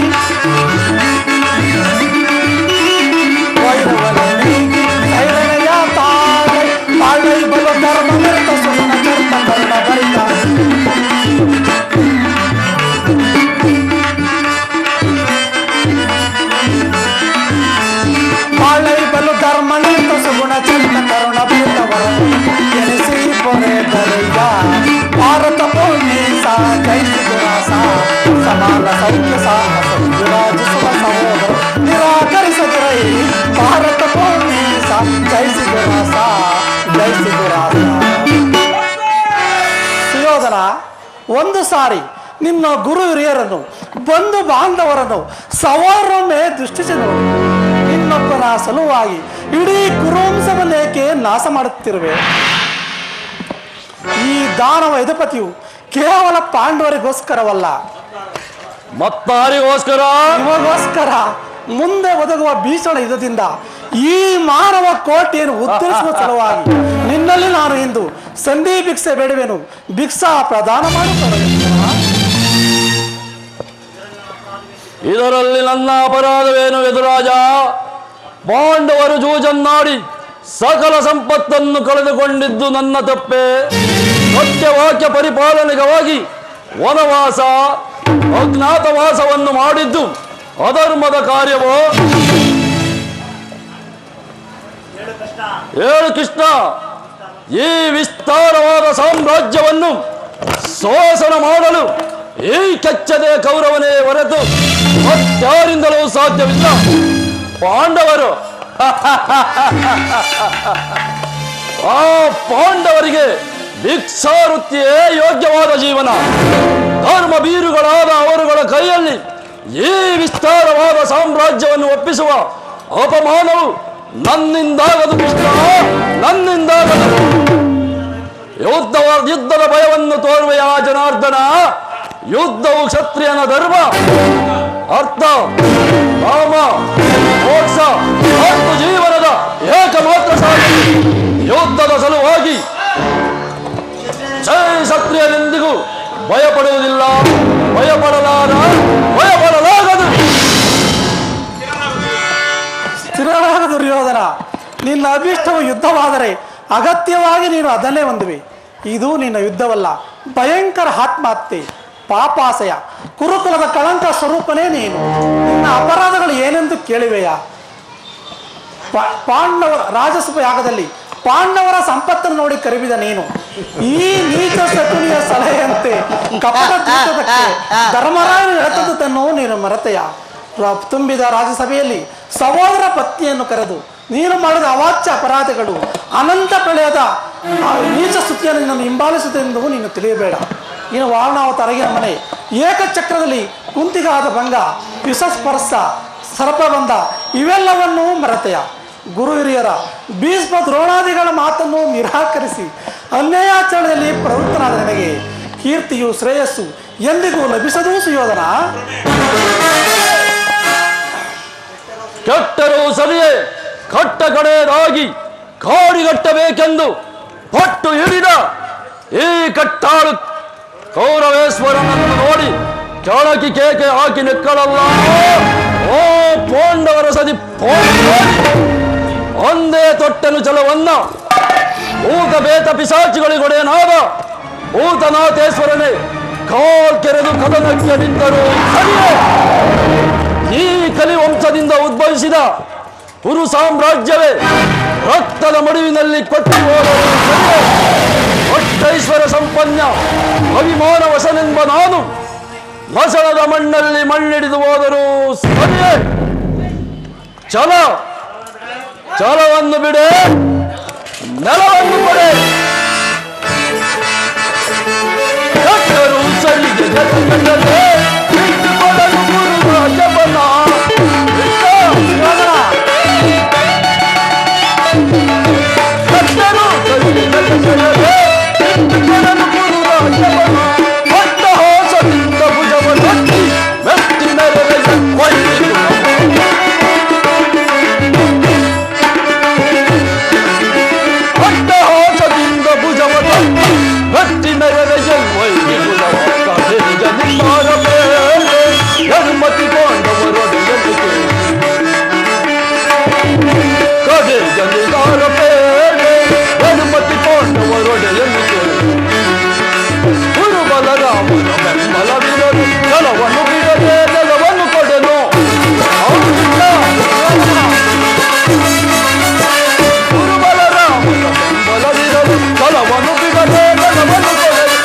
ಸೈರಣೆಯ ತಾಳೈ, ತಾಳೈ ಬಲು ಧರ್ಮ ವ್ಯರ್ಥ ಸುಮನ ಚರ್ತ ಕರ್ಣ ಭರಿತ. ಬಾಳೈ ಬಲು ಧರ್ಮ ನಿಂತ ಸುಗುಣ ಚಂದ ಕರುಣ ಭರಿತವರ ಎನಿಸಿ ಪೊರೆ ಬರೆಯ. ಭಾರತ ಭೂಮಿ ಜಯಿಸಿದ ರಾಸ, ಸಮಾನ ಸೌಖ್ಯ ಸಾಹಸ ವಿರಾಜಿಸುವ ಸಹೋದರ ನಿರಾಕರಿಸದಿರೈ. ಭಾರತ ಭೂಮಿ ಜಯಿಸಿದ ರಾಸ, ಜಯಿಸಿದ ರಾಸ. ಸುಯೋಧನ, ಒಂದು ಸಾರಿ ನಿನ್ನ ಗುರು ಹಿರಿಯರನ್ನು, ಬಂಧು ಬಾಂಧವರನ್ನು ಸವಾರೊಮ್ಮೆ ದೃಷ್ಟಿಸಿ ನೋಡು. ನಿನ್ನೊಬ್ಬನ ಸಲುವಾಗಿ ಇಡೀ ಕುರುವಂಶವನ್ನೇಕೆ ನಾಶ ಮಾಡುತ್ತಿರುವೆ? ಈ ದಾನವ ಅಧಿಪತಿಯು ಕೇವಲ ಪಾಂಡವರಿಗೋಸ್ಕರವಲ್ಲ, ಮತ್ತಾರಿಗೋಸ್ಕರ? ನಿಮಗೋಸ್ಕರ. ಮುಂದೆ ಒದಗುವ ಭೀಷಣ ಯುದ್ಧದಿಂದ ಈ ಮಾನವ ಕೋಟೆಯನ್ನು ಉತ್ತರಿಸುವ ಸಲುವಾಗಿ ನಿನ್ನಲ್ಲಿ ನಾನು ಇಂದು ಸಂಧಿ ಭಿಕ್ಷೆ ಬೇಡುವೆನು. ಭಿಕ್ಷಾ ಪ್ರದಾನ ಮಾಡುತ್ತಾರೆ. ಇದರಲ್ಲಿ ನನ್ನ ಅಪರಾಧವೇನು ಯದುರಾಜ? ಪಾಂಡವರು ಜೂಜನ್ನಾಡಿ ಸಕಲ ಸಂಪತ್ತನ್ನು ಕಳೆದುಕೊಂಡಿದ್ದು ನನ್ನ ತಪ್ಪೆ. ಸತ್ಯವಾಕ್ಯ ಪರಿಪಾಲನೆಗಾಗಿ ವನವಾಸ ಅಜ್ಞಾತವಾಸವನ್ನು ಮಾಡಿದ್ದು ಅಧರ್ಮದ ಕಾರ್ಯವೋ? ಹೇಳು ಕೃಷ್ಣ, ಈ ವಿಸ್ತಾರವಾದ ಸಾಮ್ರಾಜ್ಯವನ್ನು ಶೋಷಣ ಮಾಡಲು ಈ ಕೆಚ್ಚದೆ ಕೌರವನೇ ಹೊರತು ಮತ್ತಾರಿಂದಲೂ ಸಾಧ್ಯವಿಲ್ಲ. ಪಾಂಡವರು ಆ ಪಾಂಡವರಿಗೆ ಭಿಕ್ಷಾವೃತ್ತಿಯೇ ಯೋಗ್ಯವಾದ ಜೀವನ. ಧರ್ಮ ಬೀರುಗಳಾದ ಅವರುಗಳ ಕೈಯಲ್ಲಿ ಈ ವಿಸ್ತಾರವಾದ ಸಾಮ್ರಾಜ್ಯವನ್ನು ಒಪ್ಪಿಸುವ ಅಪಮಾನವು ನನ್ನಿಂದಾಗದು ಕೃಷ್ಣ, ನನ್ನಿಂದಾಗದು. ಯುದ್ಧದ ಭಯವನ್ನು ತೋರುವೆಯ ಜನಾರ್ದನ. ಯುದ್ಧವು ಕ್ಷತ್ರಿಯನ ಧರ್ಮ. ಅರ್ಥ, ಕಾಮ, ಮೋಕ್ಷ ಮತ್ತು ಜೀವನದ ಏಕಮಾತ್ರ ಸಾಧನೆ. ಯುದ್ಧದ ಸಲುವಾಗಿ ಜೈ ಕ್ಷತ್ರಿಯನೆಂದಿಗೂ ಭಯಪಡುವುದಿಲ್ಲ, ಭಯಪಡಲಾರ, ಭಯಪಡಲಾಗದು. ಸ್ಥಿರನಾದ ದುರ್ಯೋಧನ, ನಿನ್ನ ಅಭೀಷ್ಟವು ಯುದ್ಧವಾದರೆ ಅಗತ್ಯವಾಗಿ ನೀನು ಅದನ್ನೇ ಹೊಂದುವೆ. ಇದು ನಿನ್ನ ಯುದ್ಧವಲ್ಲ, ಭಯಂಕರ ಆತ್ಮಹತ್ಯೆ, ಪಾಪಾಸಯ, ಕುರುಕುಲದ ಕಳಂಕ ಸ್ವರೂಪನೇ ನೀನು. ನಿನ್ನ ಅಪರಾಧಗಳು ಏನೆಂದು ಕೇಳಿವೆಯಾ? ಪಾಂಡವರ ರಾಜಸಭೆ ಯಾಗದಲ್ಲಿ ಪಾಂಡವರ ಸಂಪತ್ತನ್ನು ನೋಡಿ ಕರೆಬಿದ ನೀನು ಈ ನೀಚ ಶಕುನಿಯ ಸಲಹೆಯಂತೆ ಕಪಟ ದೂತದಕ್ಕೆ ಧರ್ಮರಾಯನು ಎಳೆತದ್ದನ್ನು ನೀನು ಮರೆತೆಯ? ತುಂಬಿದ ರಾಜಸಭೆಯಲ್ಲಿ ಸಹೋದರ ಪತ್ನಿಯನ್ನು ಕರೆದು ನೀನು ಮಾಡಿದ ಅವಾಚ್ಯ ಅಪರಾಧಗಳು ಅನಂತ ಪ್ರಳಯದ ನೀಚ ಸ್ತುತಿಯನ್ನು ನಿನ್ನನ್ನು ಹಿಂಬಾಲಿಸುತ್ತೆಂದು ನೀನು ತಿಳಿಯಬೇಡ. ಇನ್ನು ವಾರಣಾವತಾರಗಿನ ಮನೆ, ಏಕಚಕ್ರದಲ್ಲಿ ಕುಂತಿಗಾದ ಭಂಗ, ವಿಷಸ್ಪರ್ಶ, ಸರ್ಪಬಂಧ ಇವೆಲ್ಲವನ್ನೂ ಮರೆತೆಯ? ಗುರು ಹಿರಿಯರ ಭೀಷ್ಮ ದ್ರೋಣಾದಿಗಳ ಮಾತನ್ನು ನಿರಾಕರಿಸಿ ಅನ್ಯಾಯಾಚರಣೆಯಲ್ಲಿ ಪ್ರವೃತ್ತನಾದ ನನಗೆ ಕೀರ್ತಿಯು ಶ್ರೇಯಸ್ಸು ಎಂದಿಗೂ ಲಭಿಸದೂ ಸುಯೋಧನ. ಕೆಟ್ಟರೂ ಸರಿಯೇ ಕಟ್ಟ ಕಡೆಯದಾಗಿ ಕಾಡಿಗಟ್ಟಬೇಕೆಂದು ಪಟ್ಟು ಹಿಡಿದ ಈ ಕಟ್ಟಾಳು ಕೌರವೇಶ್ವರನನ್ನು ನೋಡಿ ಕೆಳಕಿ ಕೇಕೆ ಹಾಕಿ ನೆಕ್ಕಳಲ್ಲ. ಓ ಪಾಂಡವರ ಸದಿ ಒಂದೇ ತೊಟ್ಟನು ಜಲವನ್ನ ಊತ ಬೇತ ಪಿಸಾಚಿಗಳಿಗೊಡೆಯನಾದ ಭೂತನಾಥೇಶ್ವರನೇ ಕಾಲ್ ಕೆರೆದು ಕದನಕ್ಕೆ ನಿಂತರು ಸರಿಯೇ. ಈ ಕಲಿವಂಶದಿಂದ ಉದ್ಭವಿಸಿದ ಕುರು ಸಾಮ್ರಾಜ್ಯವೇ ರಕ್ತದ ಮಡುವಿನಲ್ಲಿ ಕೊಟ್ಟು ಹೋದರು ಸರಿಯೇ. ಒಟ್ಟೈಶ್ವರ ಸಂಪನ್ನ ಅಭಿಮಾನ ವಶನೆಂಬ ನಾನು ಮಸಳದ ಮಣ್ಣಲ್ಲಿ ಮಣ್ಣಿಡಿದು ಹೋದರು ಸರಿಯೇ. ಛಲವನ್ನು ಬಿಡೆ, ನೆಲವನ್ನು ಕೊಡೆ. ಕಟ್ಟರು ಸರಿಗೆ ಜಗತ್ತಲ್ಲೇ ಇಟ್ಟುಕೊಳ್ಳಲು ಗುರು ರಾಜಬಲ. ಕಟ್ಟರು ಸರಿಗೆ ಜಗತ್ತಲ್ಲೇ ಇಟ್ಟುಕೊಳ್ಳಲು ಗುರು ರಾಜಬಲ. ಹೊಟ್ಟ ಹೋಸದಿಂದ ಭುಜವನ್ನೊತ್ತಿ ಮೆತ್ತಿ ಮೆರೆದ ವೈದ್ಯರು. ಹೊಟ್ಟ ಹೋಸದಿಂದ ಭುಜವನ್ನೊತ್ತಿ ಮೆತ್ತಿ ಮೆರೆದ ಧರ್ಮತಿ ಪಾಂಡವರೊಡೆಯನಿಗೆ ಕಡೆ ಜನಿದಾರ ಬೇಳೆ ಧರ್ಮತಿ ಪಾಂಡವರೊಡೆಯನಿಗೆ ಗುರುಬಲರಾಮನ ಬೆಂಬಲವಿರಲು ಜಲವನ್ನು ಬಿಡದೆ ಜಲವನ್ನು ಕೊಡೆನು. ಗುರುಬಲರಾಮನ ಬೆಂಬಲವಿರಲು ಜಲವನ್ನು ಬಿಡದೆ ಜಲವನ್ನು ಕೊಡೆನು.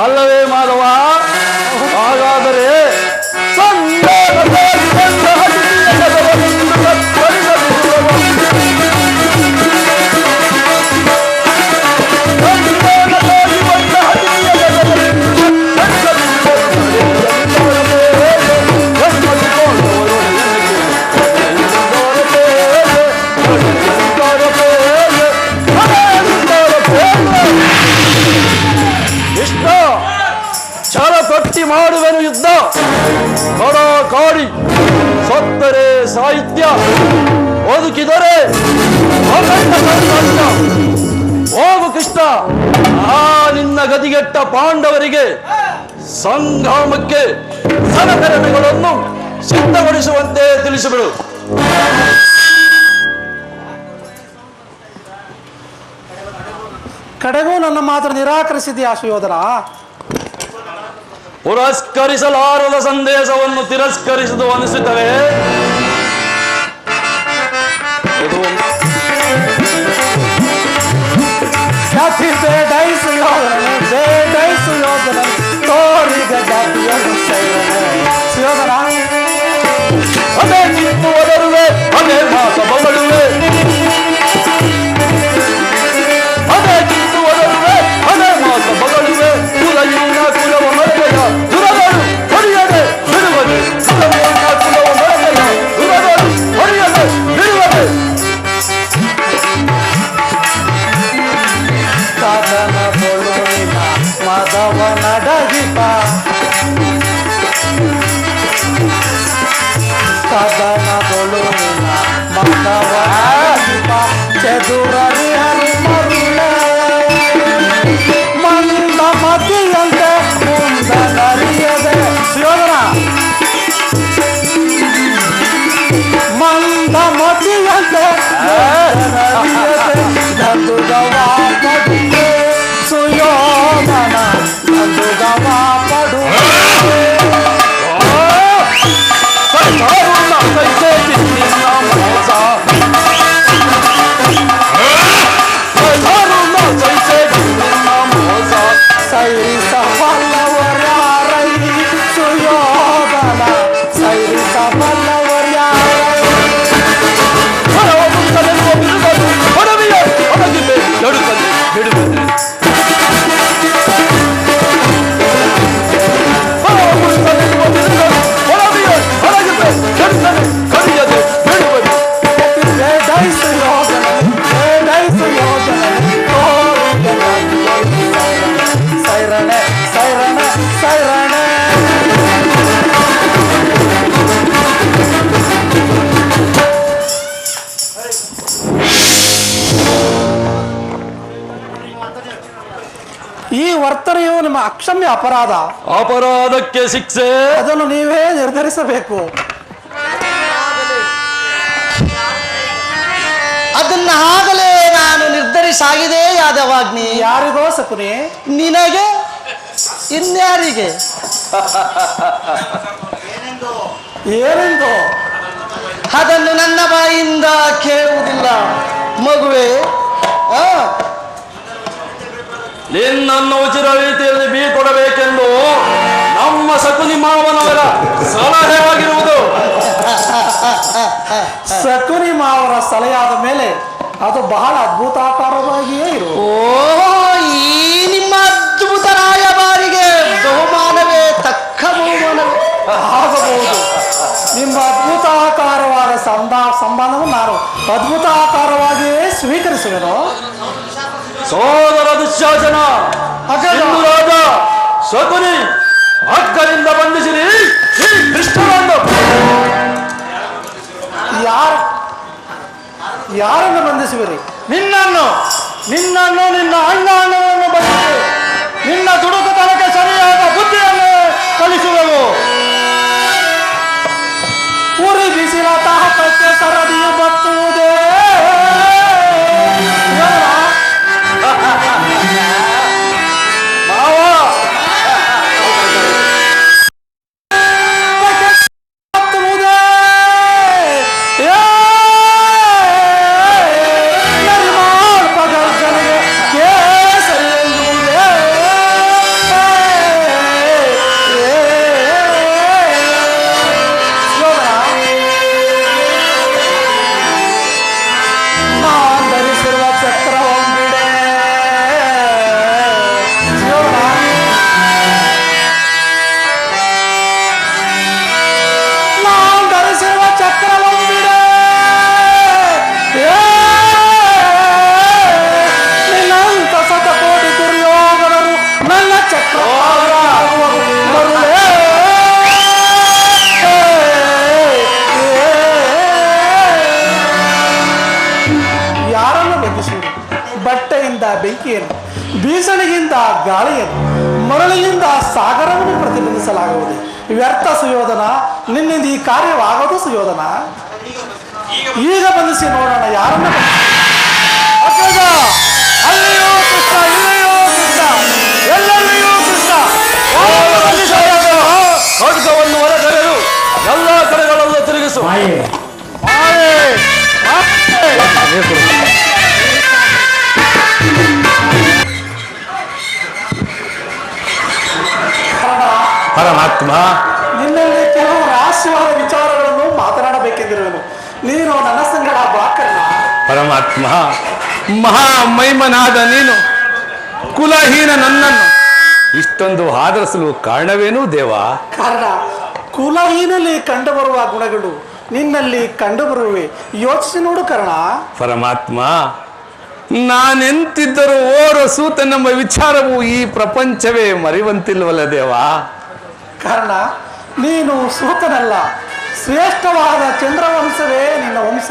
ಅಲ್ಲವೇ ಮಾಧವ? ಹಾಗಾದರೆ ಛಲತೊಟ್ಟಿ ಮಾಡುವೆನು ಯುದ್ಧ. ಕಾಡಿ ಸತ್ತರೆ ಸಾಹಿತ್ಯ, ಬದುಕಿದರೆ ಹೋಗು ಕೃಷ್ಣ. ಆ ನಿನ್ನ ಗದಿಗೆಟ್ಟ ಪಾಂಡವರಿಗೆ ಸಂಗ್ರಾಮಕ್ಕೆ ಸಲಕರಣೆಗಳನ್ನು ಸಿದ್ಧಗೊಳಿಸುವಂತೆ ತಿಳಿಸಿಬಿಡು. ಕಡೆಗೂ ನನ್ನ ಮಾತು ನಿರಾಕರಿಸಿದೆಯಾ ಸುಯೋಧನ? ಪುರಸ್ಕರಿಸಲಾರದ ಸಂದೇಶವನ್ನು ತಿರಸ್ಕರಿಸಿದು ಅನಿಸುತ್ತವೆ. ಸುಯೋಧನ ತೋರಿದ ಜಾತಿಯನ್ನು ಸುಯೋಧನ ಅದೇ ಕಿತ್ತು ಒದರುವೆ, ಅದೇ ಮಾತ ಬಗಳುವೆ. ಅದೇ ಕಿತ್ತು ಒದರುವೆ, ಅದೇ ಮಾತ ಬಗಳುವೆ. ಕುಲಯಿನ ಕುಲವ ಮರೆಯ ದುರಗಳು ಹೊಡೆಯದೆ ಬಿಡುವದೆ. ಕುಲಯಿನ ಕುಲವ ಮರೆಯ ದುರಗಳು ಹೊಡೆಯದೆ ಬಿಡುವದೆ. ಸಾಧನ ಕೊಳುವಿನ ಮದವ ನಡಗಿಪ ನಂದುಗವ ಪಡುವೆ ಸುಯೋಧನ ನಂದುಗವ ಪಡುವೆ ಕರುಣ ಸೈಸೇಗಿ ನಿನ್ನ ಮೋಸ ಕರುಣ ಸೈಸೇಗಿ ನಿನ್ನ ಮೋಸ ಸೈರಿಸ ಬಲ್ಲವರ್ಯಾರೈ ಸುಯೋಧನ ಸೈರಿಸ ಬಲ್ಲವರ್ಯಾರೈ ಹೊರವ ಮುಂದಲೆಲ್ಲೋ ಬಿರುಗಲು ಹೊರವಿಯ ಹೊರಗಿವೆ ನಡುಕಲಿ ಬಿಡುವುದು ಹೊರವ ಮುಂದಲೆಲ್ಲೋ ಬಿರುಗಲು ಹೊರವಿಯ ಹೊರಗಿವೆ ನಡುಕಲಿ ಕರಿಯದೆ ಬಿಡುವುದು ಬೇಡೈ ಸುಯೋಧನ ಬೇಡೈ ಸುಯೋಧನ ಸೈರಣೆ ಸೈರಣೆ ಸೈರಣೆ ಈ ವರ್ತನೆಯು ನಿಮ್ಮ ಅಕ್ಷಮ್ಯ ಅಪರಾಧ. ಅಪರಾಧಕ್ಕೆ ಶಿಕ್ಷೆ ಅದನ್ನು ನೀವೇ ನಿರ್ಧರಿಸಬೇಕು. ಅದನ್ನ ಆಗಲೇ ನಾನು ನಿರ್ಧರಿಸಾಗಿದೆ ಯಾದವಾಗ್ನಿ. ಯಾರಿಗೋ ಸಕುನಿ? ನಿನಗೆ ಇನ್ಯಾರಿಗೆ? ಏನೆಂದು ಅದನ್ನು ನನ್ನ ಬಾಯಿಂದ ಕೇಳುವುದಿಲ್ಲ ಮಗುವೆ. ನಿನ್ನನ್ನು ಉಚಿತ ರೀತಿಯಲ್ಲಿ ಬೀಳ್ಕೊಡಬೇಕೆಂದು ನಮ್ಮ ಸಕುನಿ ಮಾವನವರ ಸಲಹೆ ಆಗಿರುವುದು. ಸಕುನಿ ಮಾವರ ಸಲಹೆಯಾದ ಮೇಲೆ ಅದು ಬಹಳ ಅದ್ಭುತಾಕಾರವಾಗಿಯೇ ಇರುವುದು. ಓ ಈ ನಿಮ್ಮ ಅದ್ಭುತ ರಾಯಭಾರಿಗೆ ಬಹುಮಾನವೇ ತಕ್ಕ ಬಹುಮಾನವೇ ಆಗಬಹುದು. ನಿಮ್ಮ ಅದ್ಭುತಾಕಾರವಾದ ಸಂಬಂಧವನ್ನು ನಾನು ಅದ್ಭುತಾಕಾರವಾಗಿಯೇ ಸ್ವೀಕರಿಸುವೆನು. ಸೋದರ ದುಶ್ಯಾಸನ ಹಿಂದೂ ರಾಜ ಶಕುನಿ ಹಕ್ಕರಿಂದ ಬಂಧಿಸಿರಿ ಈ ಕೃಷ್ಣನನ್ನು. ಯಾರನ್ನು ಬಂಧಿಸುವಿರಿ? ನಿನ್ನನ್ನು ನಿನ್ನನ್ನು ನಿನ್ನ ಅಣ್ಣ ಅಣ್ಣವನ್ನು ಬಂಧಿಸಿ ನಿನ್ನ ದುಡುಕುತನಕ್ಕೆ ಸರಿಯಾದ ಬುದ್ಧಿಯನ್ನು ಕಲಿಸುವೆವು. ಉರಿ ಬಿಸಿಲ ತಾಪಕ್ಕೆ ಸರದಿಯು ಬತ್ತುವುದೇ. ಬಟ್ಟೆಯಿಂದ ಬೆಂಕಿಯನ್ನು, ಬೀಸಣಿಗಿಂದ ಗಾಳಿಯನ್ನು, ಮರಳಿನಿಂದ ಸಾಗರವನ್ನು ಪ್ರತಿಬಂಧಿಸಲಾಗುವುದು. ವ್ಯರ್ಥ ಸುಯೋಧನ, ನಿನ್ನಿಂದ ಈ ಕಾರ್ಯವಾಗೋದು ಸುಯೋಧನ. ಈಗ ಬಂಧಿಸಿ ನೋಡೋಣ ಯಾರನ್ನ. ಅಲ್ಲಿಯೂ ಕೃಷ್ಣ, ಇಲ್ಲಿಯೂ ಕೃಷ್ಣ, ಎಲ್ಲೆಲ್ಲಿಯೂ ಕೃಷ್ಣ. ಖಡ್ಗವನ್ನು ಹೊರಗೆಳೆದು ಎಲ್ಲ ಕಡೆಗಳಲ್ಲೂ ತಿರುಗಿಸು. ಪರಮಾತ್ಮ, ನಿನ್ನಲ್ಲಿ ಕೆಲವು ರಹಸ್ಯವಾದ ವಿಚಾರಗಳನ್ನು ಮಾತನಾಡಬೇಕೆಂದಿರುವೆನು. ನೀನು ನನ್ನ ಸಂಗಡ ಬಾಕರ್ಣ. ಪರಮಾತ್ಮ, ಮಹಾ ಮೈಮನಾದ ನೀನು ಕುಲಹೀನ ನನ್ನನ್ನು ಇಷ್ಟೊಂದು ಆದರಿಸಲು ಕಾರಣವೇನು ದೇವ? ಕಾರಣ ಕುಲಹೀನಲ್ಲಿ ಕಂಡುಬರುವ ಗುಣಗಳು ನಿನ್ನಲ್ಲಿ ಕಂಡುಬರುವೆ. ಯೋಚಿಸಿ ನೋಡು ಕರ್ಣ. ಪರಮಾತ್ಮ, ನಾನೆಂತಿದ್ದರೂ ಓರ ಸೂತನೆಂಬ ವಿಚಾರವು ಈ ಪ್ರಪಂಚವೇ ಮರೆಯುವಂತಿಲ್ವಲ್ಲ ದೇವ? ಕಾರಣ ನೀನು ಸೂತನಲ್ಲ, ಶ್ರೇಷ್ಠವಾದ ಚಂದ್ರವಂಶವೇ ನಿನ್ನ ವಂಶ.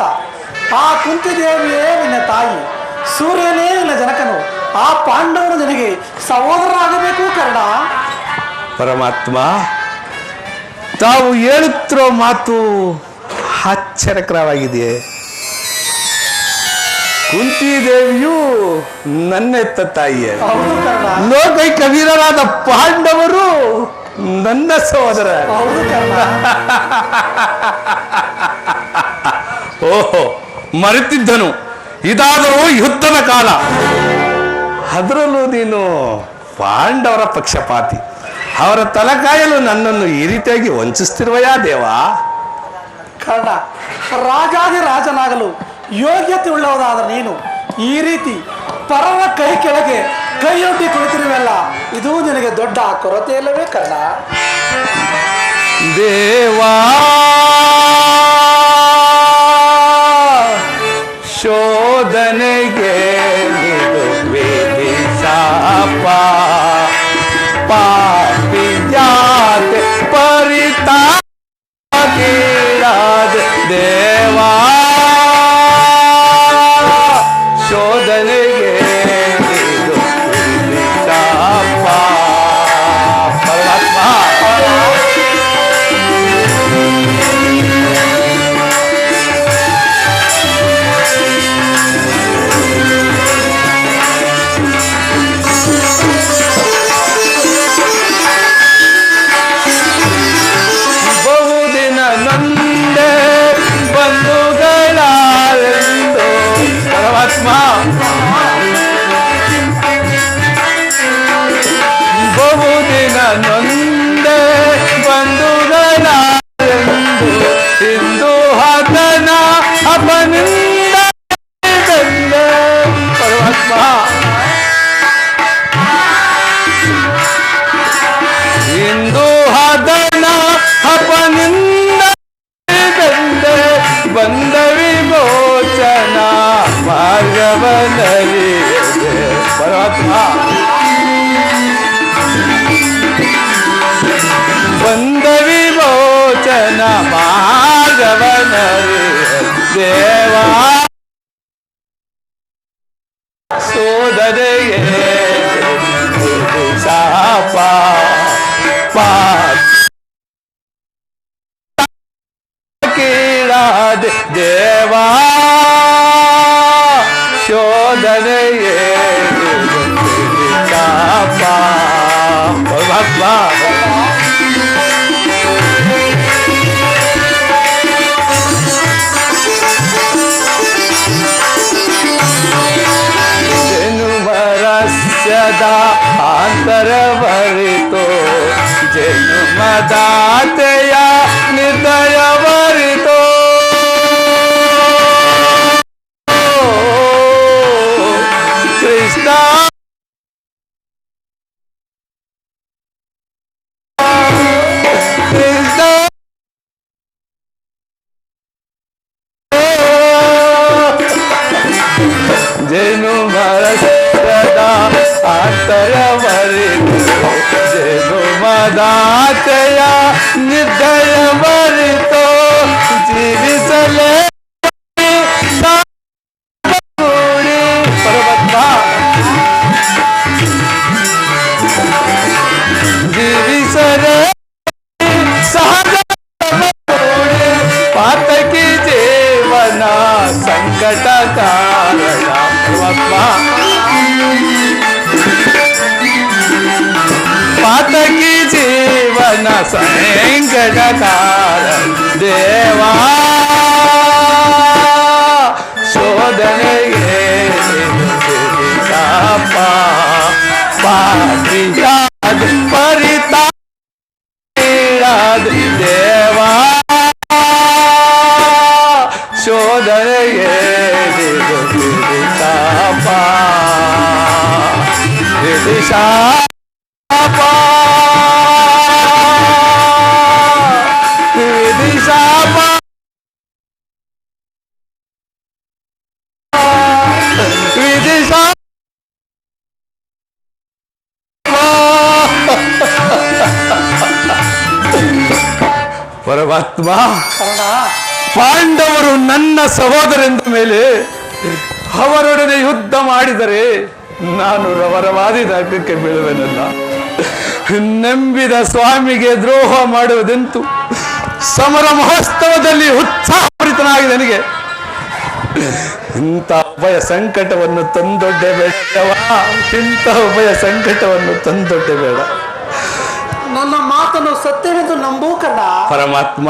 ಆ ಕುಂತಿದೇವಿಯೇ ನಿನ್ನ ತಾಯಿ, ಸೂರ್ಯನೇ ನಿನ್ನ ಜನಕನು. ಆ ಪಾಂಡವರು ನಿನಗೆ ಸಹೋದರರಾಗಬೇಕು ಕರ್ಣ. ಪರಮಾತ್ಮ, ತಾವು ಹೇಳುತ್ತಿರೋ ಮಾತು ಆಶ್ಚರ್ಯಕರವಾಗಿದೆಯೇ? ಕುಂತಿದೇವಿಯು ನನ್ನೆತ್ತ ತಾಯಿಯೇ, ಹೌದು ಕರ್ಣ, ಲೋಕೈಕ ವೀರರಾದ ಪಾಂಡವರು ನನ್ನ ಸಹೋದರ. ಹೌದು ಕರ್ಣ. ಓಹೋ, ಮರೆತಿದ್ದನು. ಇದಾದರೂ ಯುದ್ಧದ ಕಾಲ, ಅದರಲ್ಲೂ ನೀನು ಪಾಂಡವರ ಪಕ್ಷಪಾತಿ. ಅವರ ತಲಕಾಯಲು ನನ್ನನ್ನು ಈ ರೀತಿಯಾಗಿ ವಂಚಿಸ್ತಿರುವಯಾ ದೇವಾ? ಕರ್ಣ, ರಾಜಾದಿ ರಾಜನಾಗಲು ಯೋಗ್ಯತೆ ಉಳ್ಳವರಾದ ನೀನು ಈ ರೀತಿ ಪರರ ಕೈ ಕೆಳಗೆ ಕೈಯೊಡ್ಡಿ ಕುಳಿತಿರುವೆಲ್ಲ, ಇದು ನಿನಗೆ ದೊಡ್ಡ ಕೊರತೆ ಇಲ್ಲವೇ ಕರ್ಣ? ದೇವಾ ಶೋಧನೆಗೆ ಶಾಪ, ಪಾಪಿ ಜಾತೆ ಪರಿತಾದ ದೇವಾ ಶೋಧನೆಗೆ ಶಾಪ. ಪರಮಾತ್ಮ ಬಹುದಿನ ನಂದೆ ಬಂಧುಗಳಾರೆಂದು. ಪರಮಾತ್ಮ ಬಹುದಿನ ನೊಂದೆ ಬಂಧುಗಳಾರೆಂದು ಇಂದು ಹತನ ಅಪನಿಂದ ಬಂದೆ. ಪರಮಾತ್ಮ ಇಂದು ಹದನ ಅಪನಿಂದ ಬಂದೆ ಬಂದ ವಿಮೋಚನ ಮಾರ್ಗವನರಿಯದೆ. ಪರಮಾತ್ಮ ಬಂದ ವಿಮೋಚನ ಮಾರ್ಗವನರಿಯದೆ ದೇವಾ ಸೋದರೆಯೇ ಶಾಪ ಕೀಳಾದ ದೇವಾ ಶೋಧನೆಯೇ ಶಾಪ. ಪರಮಾತ್ಮ ಜನುಮರಸ್ಯದ ಅಂತರವರಿತೋ ಜನುಮದಾತೆಯ ನಿರ್ದಯವರಿತೋ ಕೃಷ್ಣ ಕೃಷ್ಣ ಜನುಮರಸ್ಯದ ಅಂತರವರಿತೋ ಜನುಮದಾತೆಯ ನಿರ್ದಯವರಿತೋ ಜೀವಿಸಲೇ ಪರಮಾತ್ಮ ಜೀವಿಸಲೇ ಸಹಜ ಪಾತಕಿ ಜೀವನ ಸಂಕಟ ಕಾರಣ. ಪರಮಾತ್ಮ ಪಾತಕಿ ಜೀವನ ಸಂಕಟ ಕಾರಣ ದೇವಾ ಶೋಧನೆಗೆ ಶಾಪ ಪಾಪಿಯಾದ ಪರಿತಾದ ದೇವಾ ಶೋಧನೆಗೆ ಶಾಪ ಶಾಪ ಶಾಪ ವಿಧಿಶಾ ಪರಮಾತ್ಮ ಕರ್ಣ, ಪಾಂಡವರು ನನ್ನ ಸಹೋದರೆಂದ ಮೇಲೆ ಅವರೊಡನೆ ಯುದ್ಧ ಮಾಡಿದರೆ ನಾನು ರವರವಾದಿದಾಗಕ್ಕೆ ಬೀಳುವೆನಲ್ಲ. ನಂಬಿದ ಸ್ವಾಮಿಗೆ ದ್ರೋಹ ಮಾಡುವುದೆಂತು? ಸಮರ ಮಹೋತ್ಸವದಲ್ಲಿ ಉತ್ಸಾಹಭರಿತನಾಗಿ ನನಗೆ ಇಂಥ ಉಭಯ ಸಂಕಟವನ್ನು ತಂದೊಡ್ಡೆ ಬೇಡ ದೇವ, ಇಂಥ ಉಭಯ ಸಂಕಟವನ್ನು ತಂದೊಡ್ಡೆ ಬೇಡ. ನನ್ನ ಮಾತನ್ನು ಸತ್ಯವೆಂದು ನಂಬೂ ಕರ್ಣ. ಪರಮಾತ್ಮ,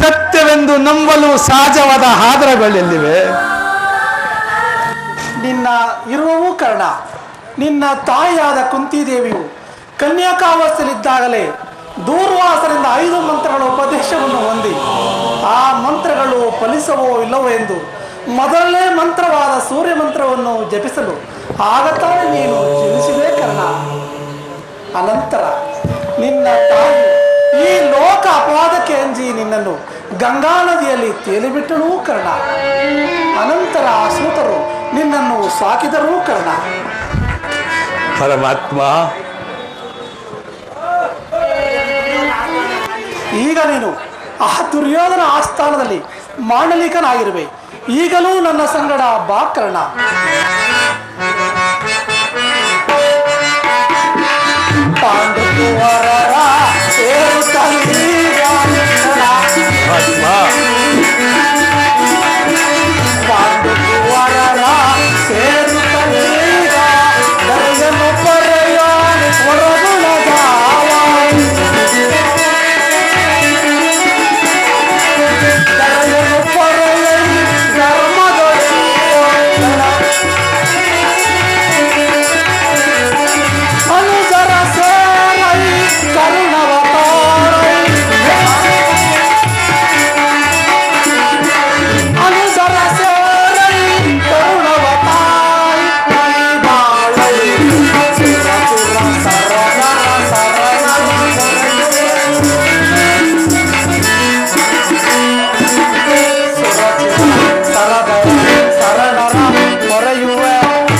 ಸತ್ಯವೆಂದು ನಂಬಲು ಸಹಜವಾದ ಆಧಾರಗಳೆಲ್ಲಿವೆ? ನಿನ್ನ ಇರುವವೂ ಕರ್ಣ. ನಿನ್ನ ತಾಯಿಯಾದ ಕುಂತಿದೇವಿಯು ಕನ್ಯಾಕಾವಸ್ಥೆಯಲ್ಲಿದ್ದಾಗಲೇ ದೂರ್ವಾಸರಿಂದ 5 ಮಂತ್ರಗಳ ಉಪದೇಶವನ್ನು ಹೊಂದಿ ಆ ಮಂತ್ರಗಳು ಫಲಿಸವೋ ಇಲ್ಲವೋ ಎಂದು ಮೊದಲನೇ ಮಂತ್ರವಾದ ಸೂರ್ಯ ಮಂತ್ರವನ್ನು ಜಪಿಸಲು ಆಗತಾನೆ ನೀನು ಜನಿಸಿದೆ ಕರ್ಣ. ಅನಂತರ ನಿನ್ನ ತಾಯಿ ಈ ಲೋಕ ಅಪವಾದಕ್ಕೆ ಅಂಜಿ ನಿನ್ನನ್ನು ಗಂಗಾ ನದಿಯಲ್ಲಿ ತೇಲಿಬಿಟ್ಟರೂ ಕರ್ಣ. ಅನಂತರ ಆ ಸೂತರು ನಿನ್ನನ್ನು ಸಾಕಿದರೂ ಕರ್ಣ. ಪರಮಾತ್ಮ, ಈಗ ನೀನು ಆ ದುರ್ಯೋಧನ ಆಸ್ಥಾನದಲ್ಲಿ ಮಾಂಡಲಿಕನಾಗಿರುವೆ. ಈಗಲೂ ನನ್ನ ಸಂಗಡ ಬಾ ಕರ್ಣ. ಪಾಂಡುಕುವರರ ಸೇರುತ್ತಲೀಗ ಪಾಂಡುಕುವರರ ಸೇರುತ್ತಲೀಗ ದರೆಯನ್ನು ಪರೆಯ ಹೊರಗುಣಗಾವ ದರೆಯನ್ನು ಪರೆಯ ಧರ್ಮದೊಡೆ ಅನುಜರ ಸೇರೈ ಕರುಣವತಾರೈ ಅನುಜರ ಸೇರೈ ಕರುಣವತಾರೈ ಬಾಳೈ ಸುರ ಸುರ ಸರಳ ಸರಳ ಸರಳ ಸರಳರ ಮೊರೆಯುವ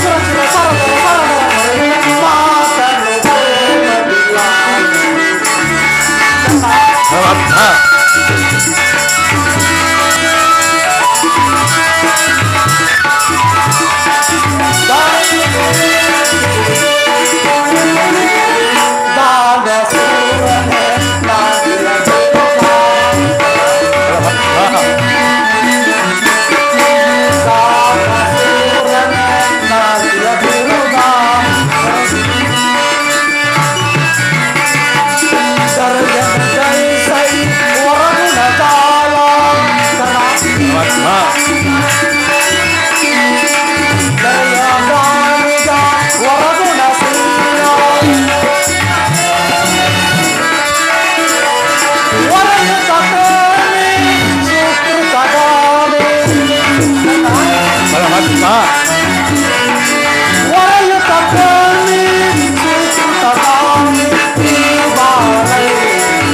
ಸುರ ಸರಳ ಸರಳರ ಮೊರೆಯುವ ಮಾತನ್ನು ಕೇಳಲಿಲ್ಲ. ಪರಮಾತ್ಮ, ದಾನ ಸೂರನೆ ನಾಗಿಲ ಜಗದ ದಾನ ಸೂರನೆ ನಾಗಿಲ ಬಿರುದ ಸರ್ಜನ ಜೈ ಸೈ ಹೊರಗುಣ ಕಾಲ ಪರಮಾತ್ಮ, ದಯಗಾನಿದ ಹೊರಗುಣ ಸೀಯ ಹೊರೆಯುತ್ತ ಪ್ರೇಮಿ ಸುಕೃತಗಾಮಿ ಪರಮಾತ್ಮ, ಹೊರೆಯುತ್ತ ಪ್ರೇಮಿ ಸುಕೃತಗಾಮಿ ಈ ಬಾಳೈ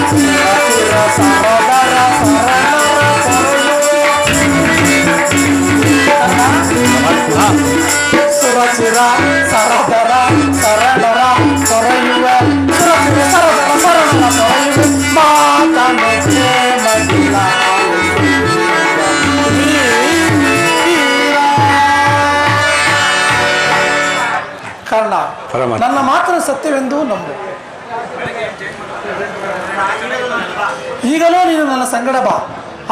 ಚಿರ ಸರದರ ಸರಳರ ಸುರಚಿರ ಸರದರ ಸರಳರ ತೊರೆಯುವ ಸುರಚಿರ ಸರದರ ಸರಳರ ತೊರೆಯುವ ಮಾತನ್ನು ಪ್ರೇಮಗಿಲ್ಲ ಕಾರಣ ಪರಮಾತ್ಮ. ನನ್ನ ಮಾತ್ರ ಸತ್ಯವೆಂದು ನಂಬು. ಈಗಲೂ ನೀನು ನನ್ನ ಸಂಗಡ ಬಾ.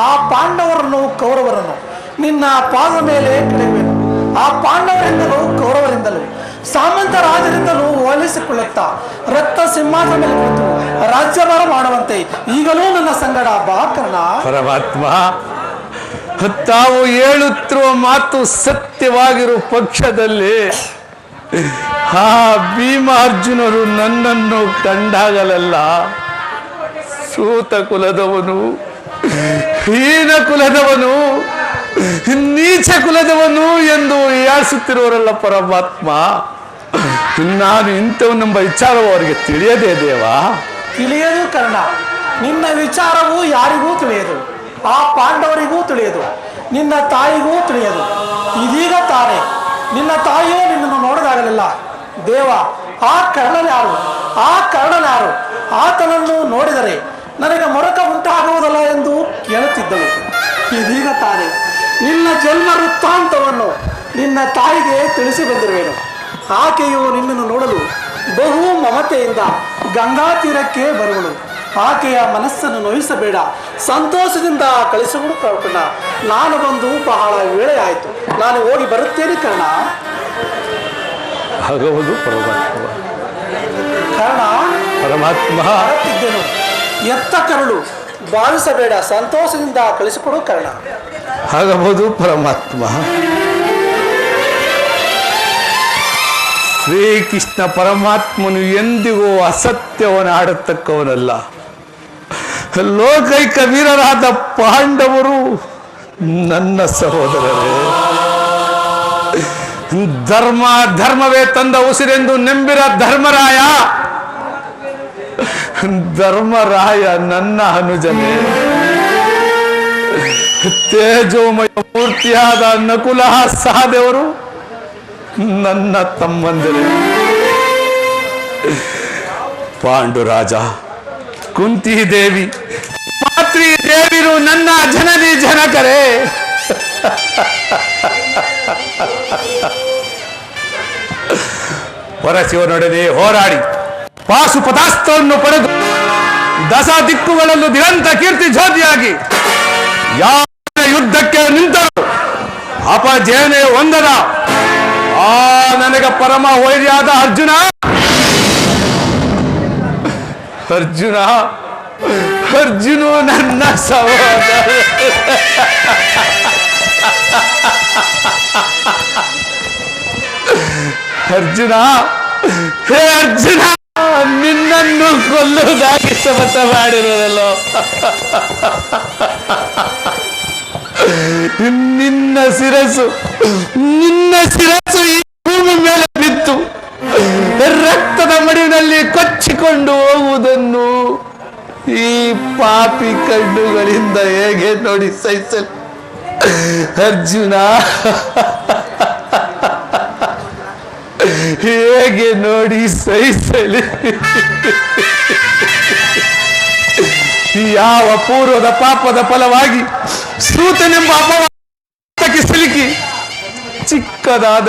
ಆ ಪಾಂಡವರನ್ನು ಕೌರವರನ್ನು ನಿನ್ನ ಪಾದ ಮೇಲೆ ಕೆಡಗುವೆನು. ಆ ಪಾಂಡವರಿಂದಲೂ ಕೌರವರಿಂದಲೂ ಸಾಮಂತ ರಾಜರಿಂದಲೂ ಹೋಲಿಸಿಕೊಳ್ಳುತ್ತಾ ರಕ್ತ ಸಿಂಹಾಸನ ಮೇಲೆ ಕುಳಿತು ರಾಜ್ಯಭಾರ ಮಾಡುವಂತೆ ಈಗಲೂ ನನ್ನ ಸಂಗಡ ಬಾ ಕರ್ಣ. ಪರಮಾತ್ಮ, ತಾವು ಹೇಳುತ್ತಿರುವ ಮಾತು ಸತ್ಯವಾಗಿರುವ ಪಕ್ಷದಲ್ಲಿ ಆ ಭೀಮಾರ್ಜುನರು ನನ್ನನ್ನು ಕಂಡಾಗಲೆಲ್ಲ ಸೂತ ಕುಲದವನು, ಹೀನ ಕುಲದವನು, ನೀಚ ಕುಲದವನು ಎಂದು ಯಾರಿಸುತ್ತಿರುವರಲ್ಲ ಪರಮಾತ್ಮ. ನಾನು ಇಂಥವನೆಂಬ ವಿಚಾರವು ಅವರಿಗೆ ತಿಳಿಯದೇ ದೇವ. ತಿಳಿಯದು ಕರ್ಣ. ನಿನ್ನ ವಿಚಾರವು ಯಾರಿಗೂ ತಿಳಿಯದು. ಆ ಪಾಂಡವರಿಗೂ ತಿಳಿಯದು, ನಿನ್ನ ತಾಯಿಗೂ ತಿಳಿಯದು. ಇದೀಗ ತಾನೇ ನಿನ್ನ ತಾಯಿಯು ನಿನ್ನನ್ನು ನೋಡಿದಾಗಲಿಲ್ಲ ದೇವ ಆ ಕರ್ಣನ್ಯಾರು, ಆ ಕರ್ಣನ್ಯಾರು, ಆತನನ್ನು ನೋಡಿದರೆ ನನಗೆ ಮೊರಕ ಉಂಟಾಗುವುದಲ್ಲ ಎಂದು ಕೇಳುತ್ತಿದ್ದಳು. ಇದೀಗ ತಾನೇ ನಿನ್ನ ಜನ್ಮ ವೃತ್ತಾಂತವನ್ನು ನಿನ್ನ ತಾಯಿಗೆ ತಿಳಿಸಿ ಬಂದಿರುವೆನು. ಆಕೆಯು ನಿನ್ನನ್ನು ನೋಡಲು ಬಹು ಮಮತೆಯಿಂದ ಗಂಗಾ ತೀರಕ್ಕೆ ಬರುವಳು. ಆಕೆಯ ಮನಸ್ಸನ್ನು ನೋಯಿಸಬೇಡ, ಸಂತೋಷದಿಂದ ಕಳಿಸಿಬಿಡು ಕರ್ಣ. ನಾನು ಬಂದು ಬಹಳ ವೇಳೆ ಆಯಿತು, ನಾನು ಹೋಗಿ ಬರುತ್ತೇನೆ ಕರ್ಣ. ಆಗಬಹುದು ಪರಮಾತ್ಮ. ಕರ್ಣ, ಪರಮಾತ್ಮ ಬರುತ್ತಿದ್ದೆನು. ಎತ್ತ ಕರುಳು, ಭಾವಿಸಬೇಡ, ಸಂತೋಷದಿಂದ ಕಳಿಸಿಕೊಡು ಕರ್ಣ. ಆಗಬಹುದು ಪರಮಾತ್ಮ. ಶ್ರೀಕೃಷ್ಣ ಪರಮಾತ್ಮನು ಎಂದಿಗೂ ಅಸತ್ಯವನ್ನು ಆಡತಕ್ಕವನಲ್ಲ. ಲೋಕೈಕ ವೀರರಾದ ಪಾಂಡವರು ನನ್ನ ಸಹೋದರರೇ. ಧರ್ಮವೇ ತಂದ ಉಸಿರೆಂದು ನಂಬಿರ ಧರ್ಮರಾಯ ನನ್ನ ಅನುಜನೇ. ತೇಜೋಮಯ ಮೂರ್ತಿಯಾದ ನಕುಲ ಸಹದೇವರು ನನ್ನ ತಮ್ಮಂದಿರೇ. ಪಾಂಡುರಾಜ, ಕುಂತಿ ದೇವಿ, ಮಾತೃ ದೇವಿರು ನನ್ನ ಜನನಿ ಜನಕರೇ. ಪರಶಿವನೊಡನೆ ಹೋರಾಡಿ ಪಾಶುಪತಾಸ್ತ್ರವನ್ನು ಪಡೆದು ದಶ ದಿಕ್ಕುಗಳಲ್ಲೂ ದಿಗಂತ ಕೀರ್ತಿ ಜ್ಯೋತಿಯಾಗಿ ಯಾವ ಯುದ್ಧಕ್ಕೆ ನಿಂತರು ಅಪಜಯನೆ ಹೊಂದದ ಆ ನನಗೆ ಪರಮ ವೈರ್ಯಾದ ಅರ್ಜುನು ನನ್ನ ಸಹೋದರ. ಹೇ ಅರ್ಜುನ, ನಿನ್ನನ್ನು ಕೊಲ್ಲುವುದಾಗಿ ಶಪಥ ಮಾಡಿರೋದಲ್ಲೋ. ನಿನ್ನ ಶಿರಸ್ಸು ಈ ಭೂಮಿ ಮೇಲೆ ಬಿತ್ತು ರಕ್ತದ ಮಡಿನಲ್ಲಿ ಕೊಚ್ಚಿಕೊಂಡು ಹೋಗುವುದನ್ನು ಈ ಪಾಪಿ ಕಣ್ಣುಗಳಿಂದ ಹೇಗೆ ನೋಡಿ ಸಹಿಸಲು ಅರ್ಜುನ, ಹೇಗೆ ನೋಡಿ ಸಹಿಸಲಿ. ಯಾವ ಪೂರ್ವದ ಪಾಪದ ಫಲವಾಗಿ ಶ್ರೂತನೆಂಬ ಅಪವಾದಕ್ಕೆ ಸಿಲುಕಿ ಚಿಕ್ಕದಾದ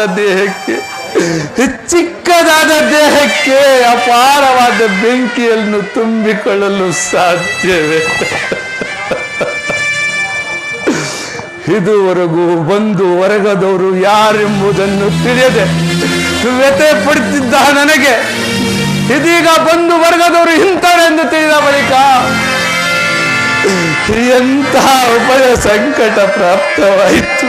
ದೇಹಕ್ಕೆ ಅಪಾರವಾದ ಬೆಂಕಿಯನ್ನು ತುಂಬಿಕೊಳ್ಳಲು ಸಾಧ್ಯವೇ? ಇದುವರೆಗೂ ಬಂದು ಹೊರಗದವರು ಯಾರೆಂಬುದನ್ನು ತಿಳಿಯದೆ ವ್ಯಥೆ ಪಡುತ್ತಿದ್ದ ನನಗೆ ಇದೀಗ ಬಂದು ವರ್ಗದವರು ಇಂಥವರೆಂದು ತಿಳಿದ ಬಳಿಕ ಎಂತಹ ಉಭಯ ಸಂಕಟ ಪ್ರಾಪ್ತವಾಯಿತು.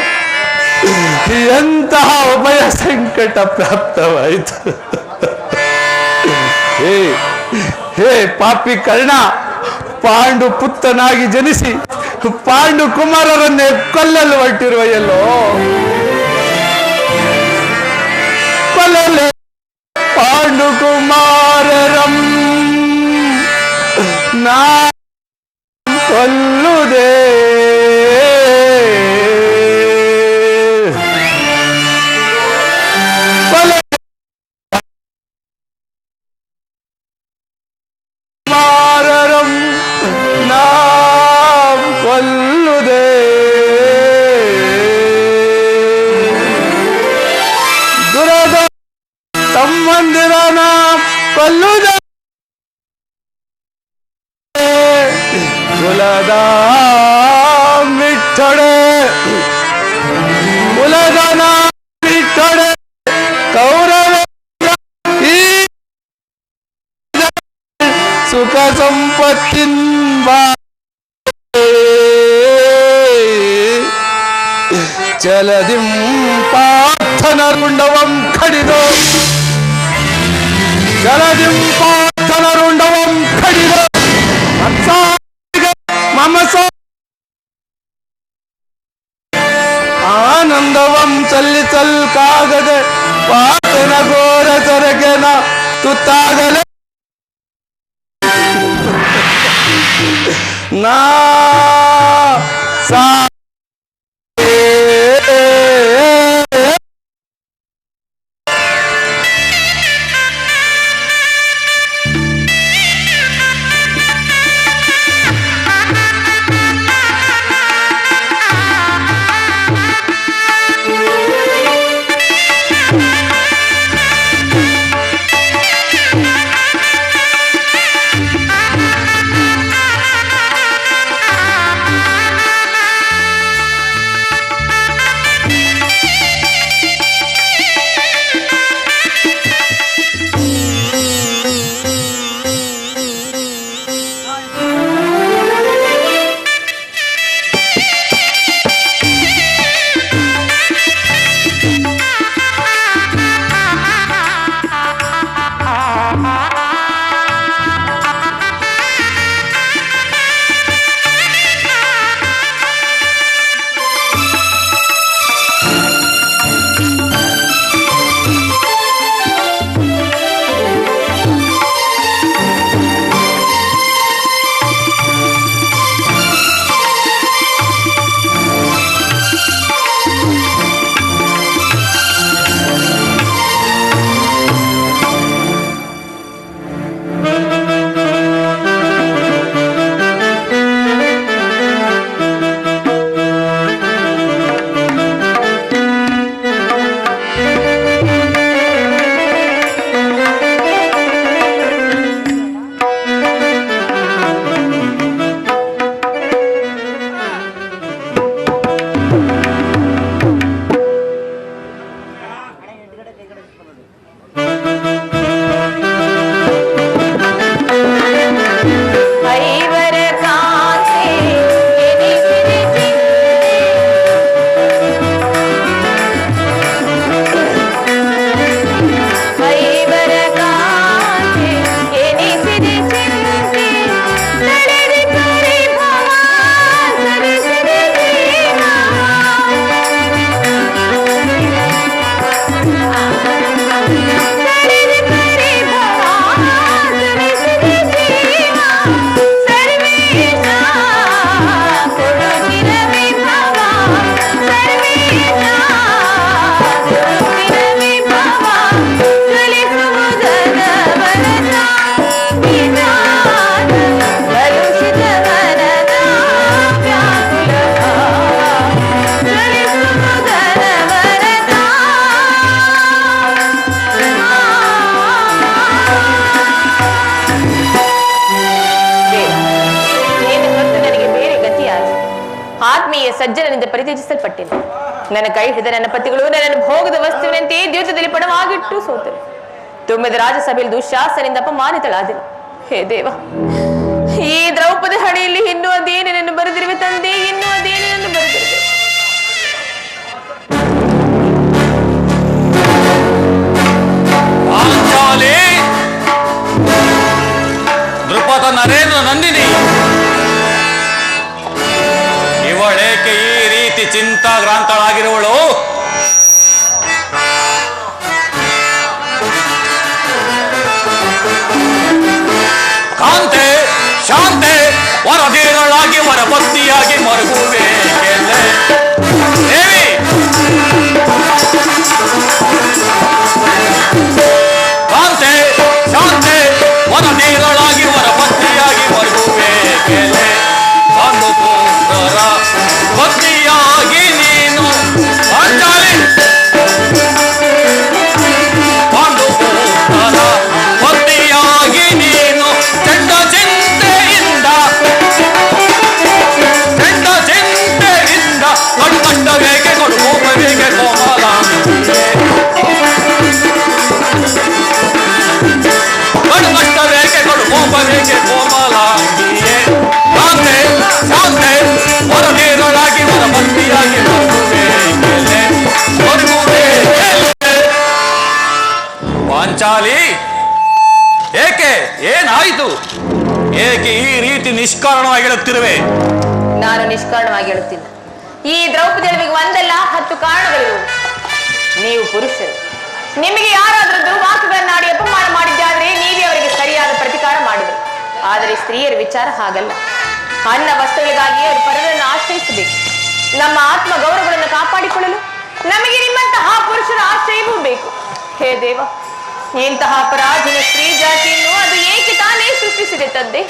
ಹೇ ಪಾಪಿ ಕರ್ಣ, ಪಾಂಡು ಪುತ್ರನಾಗಿ ಜನಿಸಿ ಪಾಂಡು ಕುಮಾರರನ್ನೇ ಕೊಲ್ಲಲು ಹೊರಟಿರುವ ಎಲ್ಲೋ ಕೊಲ್ಲಲೆ ಪಾಂಡು ಕುಮಾರರಂ ನಾ ಕೊಲ್ಲುದೇ ಕುಮಾರರಂ ನಾ ಕೊಲ್ಲುದೇ ದುರದ ತಮ್ಮಂದಿರನ ಕೊಲ್ಲುದೇ ಕುಲದ ಮಿಟ್ಟಡೆ ಕುಲದನ ಮಿಟ್ಟಡೆ ಕೌರವ ಈ ಸುಖ ಸಂಪತ್ತಿನ ಚಲದಿಂ ಪಾರ್ಥನರುಂಡವಂ ಕಡಿದು ಮಮಸ ಆನಂದವಂ ಚಲ್ಲಿಸಲ್ಕಾಗದೆ ಪಾತನ ಘೋರ ಸರಗೆನ ತುತ್ತಾಗಲೆ ನಾ ಸಾ ಆತ್ಮೀಯ ಸಜ್ಜನನಿಂದ ಪರಿತ್ಯಜಿಸಲ್ಪಟ್ಟೆನು. ನನ್ನ ಕೈ ಹಿಡಿದ ನನ್ನ ಪತಿಗಳು ನನ್ನನ್ನು ಭೋಗದ ವಸ್ತುವಿನಂತೆ ದ್ಯೂತದಲ್ಲಿ ಪಣವಾಗಿಟ್ಟು ಸೋತರು. ತುಂಬಿದ ರಾಜಸಭೆಯಲ್ಲಿ ದುಶ್ಯಾಸನಿಂದ ಅಪಮಾನಿತಳಾದೆನು. ಹೇ ದೇವ, ಈ ದ್ರೌಪದಿ ಹಣೆಯಲ್ಲಿ ಇನ್ನೂ ಅದೇನೇನನ್ನು ಬರೆದಿರುವೆ ತಂದೆ, ಇನ್ನೂ ಅದೇನೇನನ್ನು ಬರೆದಿರುವೆ. ದೃಪದ ನರೇಂದ್ರ ನಂದಿನಿ, ಇವಳೇಕೆ ಈ ರೀತಿ ಚಿಂತಾಗ್ರಾಂತಳಾಗಿರುವಳು? ಕಾಂತೆ ಶಾಂತೆ, ವರದೇಗಳಾಗಿ ವರಪತ್ನಿಯಾಗಿ ಮರುಗುವೆ ದೇವಿ. ಕಾಂತೆ ಶಾಂತೆ, ವರದೇಗಳಾಗಿ ವರಪತ್ನಿಯಾಗಿ ಮರುಗುವೆ ಒಂದು ಪುತ್ರ ಪತ್ನಿಯಾಗಿ ನೀನು ಪಾಂಚಾಲಿ. ಒಂದು ಪುತ್ರ ಪತ್ನಿಯಾಗಿ ನೀನು ಚೆಂಡ ಚಿಂತೆಯಿಂದ ಕಡು ಕಷ್ಟ ಬೇಕೆ ಕೊಡು ಕೋಪ ಬೇಕೆ ಕೋಮಲ. ಕಡು ಕಷ್ಟ ಬೇಕೆ ಕೊಡು ಕೋಪ ಬೇಕೆ ಕೋಮಲ. ಶಾಂತೆ ಶಾಂತೆ, ಹೊರಗೇರಳಾಗಿ ಹೊರಬಂದಿಯಾಗಿ ಪಾಂಚಾಲಿ, ಏಕೆ ಏನಾಯಿತು? ಏಕೆ ಈ ರೀತಿ ನಿಷ್ಕಾರಣವಾಗಿ ಹೇಳುತ್ತಿರುವೆ? ನಾನು ನಿಷ್ಕಾರಣವಾಗಿ ಹೇಳುತ್ತಿಲ್ಲ. ಈ ದ್ರೌಪದಿಗಳಿಗೆ ಒಂದಲ್ಲ 10 ಕಾರಣಗಳಿವೆ. ನೀವು ಪುರುಷರು, ನಿಮಗೆ ಯಾರಾದರೂ ದುರ್ವಾಕ್ಯಗಳನ್ನಾಡಿ ಅಪಮಾನ ಮಾಡಿದ್ದಾದ್ರೆ ನೀವೇ ಅವರಿಗೆ ಸರಿಯಾದ ಪ್ರತಿಕಾರ ಮಾಡಿದರು. ಆದರೆ ಸ್ತ್ರೀಯರ ವಿಚಾರ ಹಾಗಲ್ಲ. ಅನ್ನ ವಸ್ತ್ರಗಳಿಗಾಗಿ ಅವರು ಪರರನ್ನು ಆಶ್ರಯಿಸಬೇಕು. ನಮ್ಮ ಆತ್ಮ ಗೌರವಗಳನ್ನು ಕಾಪಾಡಿಕೊಳ್ಳಲು ನಮಗೆ ನಿಮ್ಮಂತಹ ಪುರುಷರ ಆಶ್ರಯವೂ ಬೇಕು. ಹೇ ದೇವ, ಇಂತಹ ಪರಾಧೀನ ಸ್ತ್ರೀ ಜಾತಿಯನ್ನು ಅದು ಏಕೆ ತಾನೇ ಸೃಷ್ಟಿಸಿದೆ ತಂದೆ?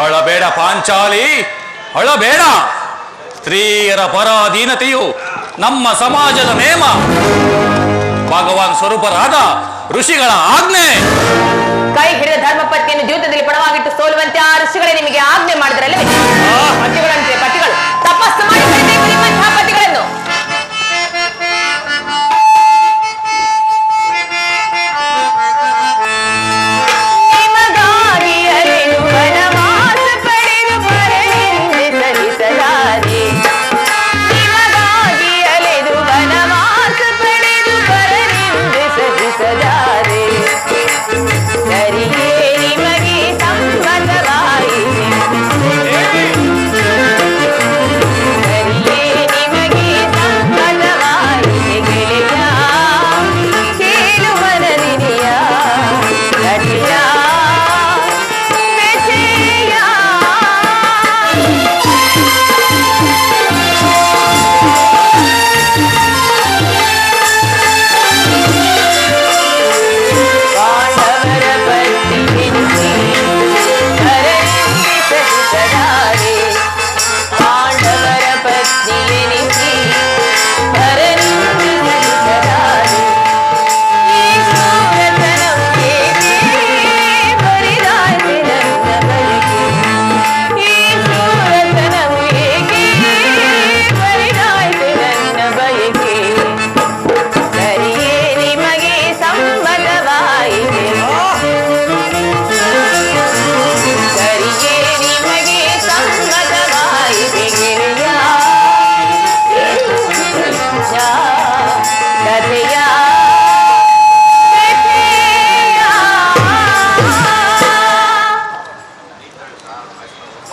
ಅಳಬೇಡ ಪಾಂಚಾಲಿ, ಅಳಬೇಡ. ಸ್ತ್ರೀಯರ ಪರಾಧೀನತೆಯು ನಮ್ಮ ಸಮಾಜದ ನೇಮ, ಭಗವಾನ್ ಸ್ವರೂಪರಾದ ಋಷಿಗಳ ಆಜ್ಞೆ. ಕೈ ಹಿಡಿದ ಧರ್ಮಪತ್ನಿಯನ್ನು ಜೀವಿತದಲ್ಲಿ ಪಣವಾಗಿಟ್ಟು ಸೋಲುವಂತೆ ಆ ಋಷಿಗಳೇ ನಿಮಗೆ ಆಜ್ಞೆ ಮಾಡಿದ್ರಲ್ಲವೇ? ಪತಿಗಳಂತೆ ಪತಿಗಳು ತಪಸ್ಸು ಮಾಡಿ ಪಡಿಬೇಕು ನಿಮ್ಮಂತಹ ಪತಿಗಳನ್ನು.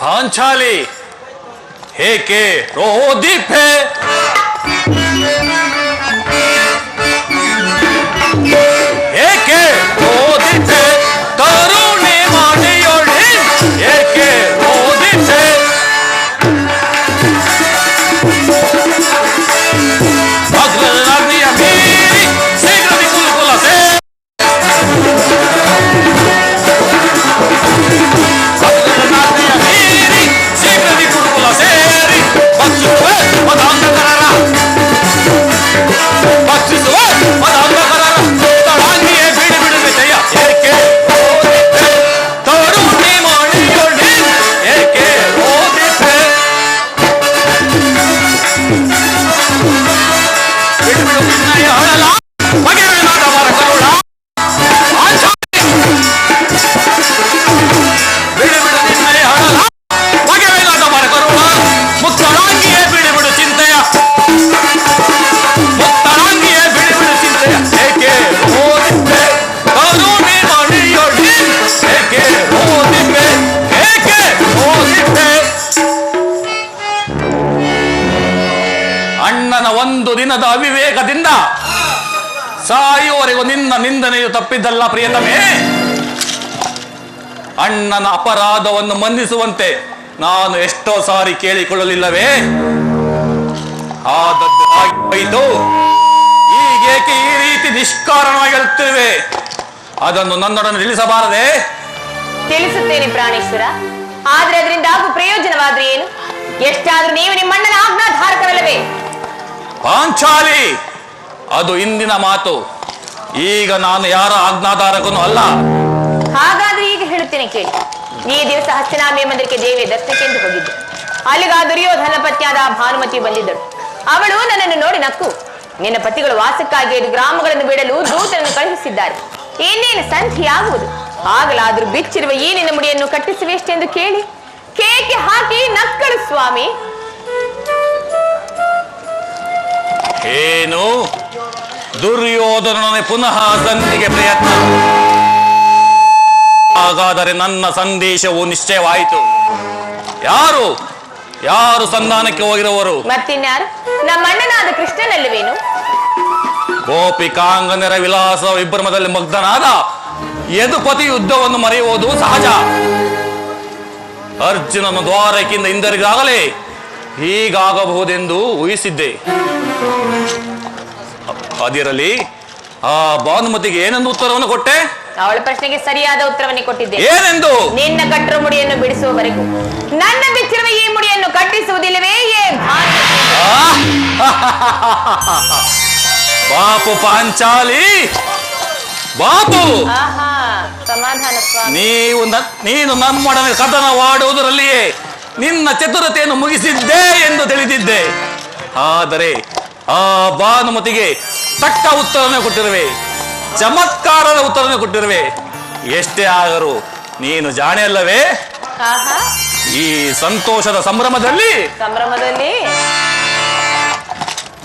ಪಾಂಚಾಲಿ, ಏಕೆ ರೋದಿಫೆ? ಏಕೆ ರೋದಿಫೆ? ಕರುಣೆ ಮಾಡಿಯೋಳಿ, ಏಕೆ ರೋದಿಫೆ? ಅಗ್ರನಾದಿಯ ಮೀರಿ ಶೀಘ್ರದಿ ಕುಲುಕುಲಸೆ. ಅಗ್ರನಾದಿಯ ಮೀರಿ ಶೀಘ್ರದಿ ಕುಲುಕುಲ ಸೇರಿ ಬಚ್ಚುವೆ ಮದಾಂಧಕರರ. ಅಣ್ಣನ ಒಂದು ದಿನದ ಅವಿವೇಕದಿಂದ ಸಾಯುವವರೆಗೂ ನಿನ್ನ ನಿಂದನೆಯು ತಪ್ಪಿದ್ದಲ್ಲ ಪ್ರಿಯತಮೇ. ಅಣ್ಣನ ಅಪರಾಧವನ್ನು ಮನ್ನಿಸುವಂತೆ ನಾನು ಎಷ್ಟೋ ಸಾರಿ ಕೇಳಿಕೊಳ್ಳಲಿಲ್ಲವೇ? ಆದದ್ದು ಆಯಿತು. ಈಗೇಕೆ ಈ ರೀತಿ ನಿಷ್ಕಾರಣವಾಗಿ ಹೇಳುತ್ತಿರುವೆ? ಅದನ್ನು ನನ್ನೊಡನೆ ತಿಳಿಸಬಾರದೆ? ತಿಳಿಸುತ್ತೇನೆ ಪ್ರಾಣೇಶ್ವರ. ಆದ್ರೆ ಅದರಿಂದ ಆಗು ಪ್ರಯೋಜನವಾದ್ರೆ ಏನು? ಎಷ್ಟಾದ್ರೂ ನೀವು ನಿಮ್ಮಣ್ಣನ ಆಜ್ಞಾಧಾರಕವಲ್ಲವೇ? ಪಾಂಚಾಲಿ, ಅದು ಇಂದಿನ ಮಾತು. ಈಗ ನಾನು ಯಾರ ಆಜ್ಞಾಧಾರಕನೂ ಅಲ್ಲ. ಹಾಗಾದ್ರೆ ಈಗ ಹೇಳುತ್ತೇನೆ ಕೇಳಿ. ಈ ದಿವಸ ಹಸ್ತಿನಾಂಬೆ ಮಂದಿರಕ್ಕೆ ದೇವಿಯ ದರ್ಶನಕ್ಕೆಂದು ಹೋಗಿದ್ದೆ. ಅಲ್ಲಿಗ ದುರ್ಯೋಧನ ಪತ್ನಿಯಾದ ಭಾನುಮತಿ ಬಂದಿದ್ದಳು. ಅವಳು ನನ್ನನ್ನು ನೋಡಿ ನಕ್ಕು, ನಿನ್ನ ಪತಿಗಳು ವಾಸಕ್ಕಾಗಿ 5 ಗ್ರಾಮಗಳನ್ನು ಬಿಡಲು ದೂತರನ್ನು ಕಳುಹಿಸಿದ್ದಾರೆ. ಇನ್ನೇನು ಸಂಧಿಯಾಗುವುದು, ಆಗಲಾದ್ರೂ ಬಿಚ್ಚಿರುವ ಈ ನಿನ್ನ ಮುಡಿಯನ್ನು ಕಟ್ಟಿಸುವೆಷ್ಟೆಂದು ಕೇಳಿ ಕೇಕೆ ಹಾಕಿ ನಕ್ಕಳು ಸ್ವಾಮಿ. ಏನು ದುರ್ಯೋಧನನೇ ಪುನಃ ಸಂಧಿಗೆ ಪ್ರಯತ್ನ? ಹಾಗಾದರೆ ನನ್ನ ಸಂದೇಶವು ನಿಶ್ಚಯವಾಯಿತು. ಯಾರು ಯಾರು ಸಂಧಾನಕ್ಕೆ ಹೋಗಿರುವವರು? ಮತ್ತಿನ್ಯಾರು? ನಮ್ಮ ಅಣ್ಣನಾದ ಕೃಷ್ಣನಲ್ಲವೇನು? ಗೋಪಿಕಾಂಗನರ ವಿಲಾಸ ವಿಭ್ರಮದಲ್ಲಿ ಮಗ್ಧನಾದ ಯದುಪತಿ ಯುದ್ಧವನ್ನು ಮರೆಯುವುದು ಸಹಜ. ಅರ್ಜುನನ ದ್ವಾರಕೆಯಿಂದ ಹಿಂದಿರುಗಾಗಲೇ ಹೀಗಾಗಬಹುದೆಂದು ಊಹಿಸಿದ್ದೆ. ಅದಿರಲಿ, ಆ ಭಾನುಮತಿಗೆ ಏನೆಂದು ಉತ್ತರವನ್ನು ಕೊಟ್ಟೆ? ಅವಳ ಪ್ರಶ್ನೆಗೆ ಸರಿಯಾದ ಉತ್ತರವನ್ನೇ ಕೊಟ್ಟಿದ್ದೆ. ಏನೆಂದು? ನಿನ್ನ ಕಟ್ಟಿರುವ ಮುಡಿಯನ್ನು ಬಿಡಿಸುವವರೆಗೂ ನನ್ನ ಬಿಚ್ಚಿರುವ ಈ ಮುಡಿಯನ್ನು ಕಟ್ಟಿಸುವುದಿಲ್ಲವೇ? ಬಾಪು ಪಾಂಚಾಲಿ, ಬಾಪು, ಸಮಾಧಾನ ಸ್ವಾಮಿ. ನೀನು ನಮ್ಮೊಡನೆ ಕದನವಾಡುವುದರಲ್ಲಿಯೇ ನಿನ್ನ ಚತುರತೆಯನ್ನು ಮುಗಿಸಿದ್ದೆ ಎಂದು ತಿಳಿದಿದ್ದೆ. ಆದರೆ ಆ ಭಾನುಮತಿಗೆ ತಕ್ಕ ಉತ್ತರನೇ ಕೊಟ್ಟಿರುವೆ, ಚಮತ್ಕಾರದ ಉತ್ತರನೇ ಕೊಟ್ಟಿರುವೆ. ಎಷ್ಟೇ ಆದರೂ ನೀನು ಜಾಣೆ ಅಲ್ಲವೇ? ಈ ಸಂತೋಷದ ಸಂಭ್ರಮದಲ್ಲಿ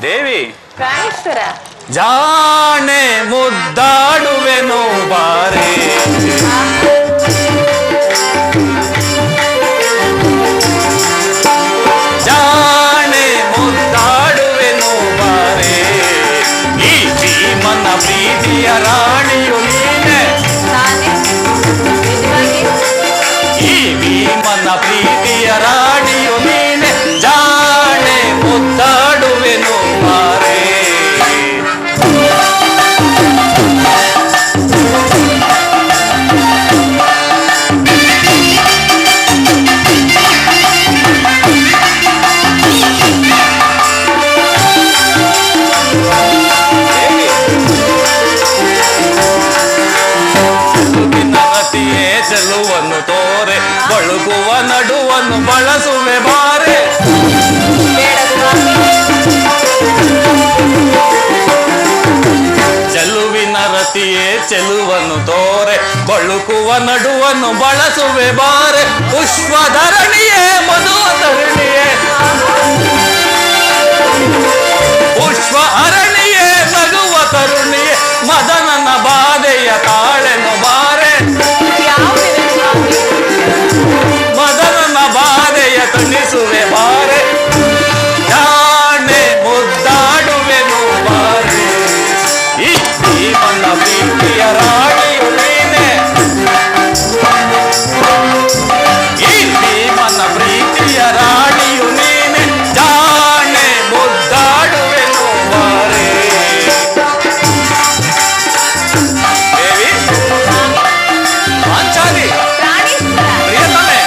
ದೇವಿ ಪ್ರಾಣೇಶ್ವರ, ಜಾಣೆ ಮುದ್ದಾಡುವೆನು ಬಾರೆ, ಜಾಣೆ ಮುದ್ದಾಡುವೆನು ಬಾರೆ, ಈ ಭೀಮನ ಪ್ರೀತಿಯ ರಾಣಿಯು ನೀನೆ, ಈ ಭೀಮನ ಪ್ರೀತಿಯ ರಾಣಿಯು ನೀನೆ, ಜಾಣೆ ಮುದ್ದಾಡುವೆನು ಬಾರೆ. ಚೆಲುವನ್ನು ತೋರೆ ಬಳುಕುವ ನಡುವನ್ನು ಬಳಸುವೆ ಬಾರೆ, ಚೆಲುವಿನ ರತಿಯೇ ಚೆಲುವನ್ನು ತೋರೆ ಬಳುಕುವ ನಡುವನ್ನು ಬಳಸುವೆ ಬಾರೆ, ಪುಷ್ಪಧರಣಿಯೇ ಮಧುಧರಣಿಯೇ, ಪುಷ್ಪ ಅರಣಿಯೇ ನಗುವ ತರುಣಿಯೇ, ಮದನನ ಬಾಧೆಯ ತಾಳೆನು ಬಾರೆ, ಮದನನ ಬಾಧೆಯ ತಣಿಸುವೆ ಬಾರೆ, ಜಾಣೆ ಮುದ್ದಾಡುವೆನು ಬಾರೆ, ಈ ಭೀಮನ ಪ್ರೀತಿಯ ರಾಣಿಯು ನೀನೆ, ಈ ಭೀಮನ ಪ್ರೀತಿಯ ರಾಣಿಯು ನೀನೆ, ಜಾಣೆ ಮುದ್ದಾಡುವೆನು ಬಾರೆ. ದೇವಿ ಪಾಂಚಾಲಿ, ಪ್ರಿಯತಮೆ,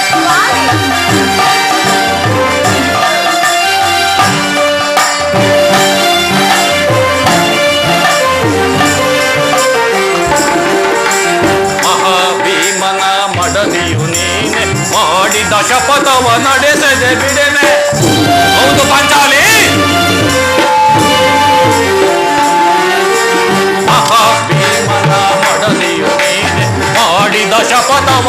ಮಹಾಭೀಮನ ಮಡದಿಯು ನೀನೆ, ಮಾಡಿದ ಶಪಥವ ನಡೆಸದೆ ಬಿಡೆನೆ. ಹೌದು ಪಾಂಚಾಲಿ, ಮಹಾಭೀಮನ ಮಡದಿಯು ನೀನೆ, ಮಾಡಿದ ಶಪಥವ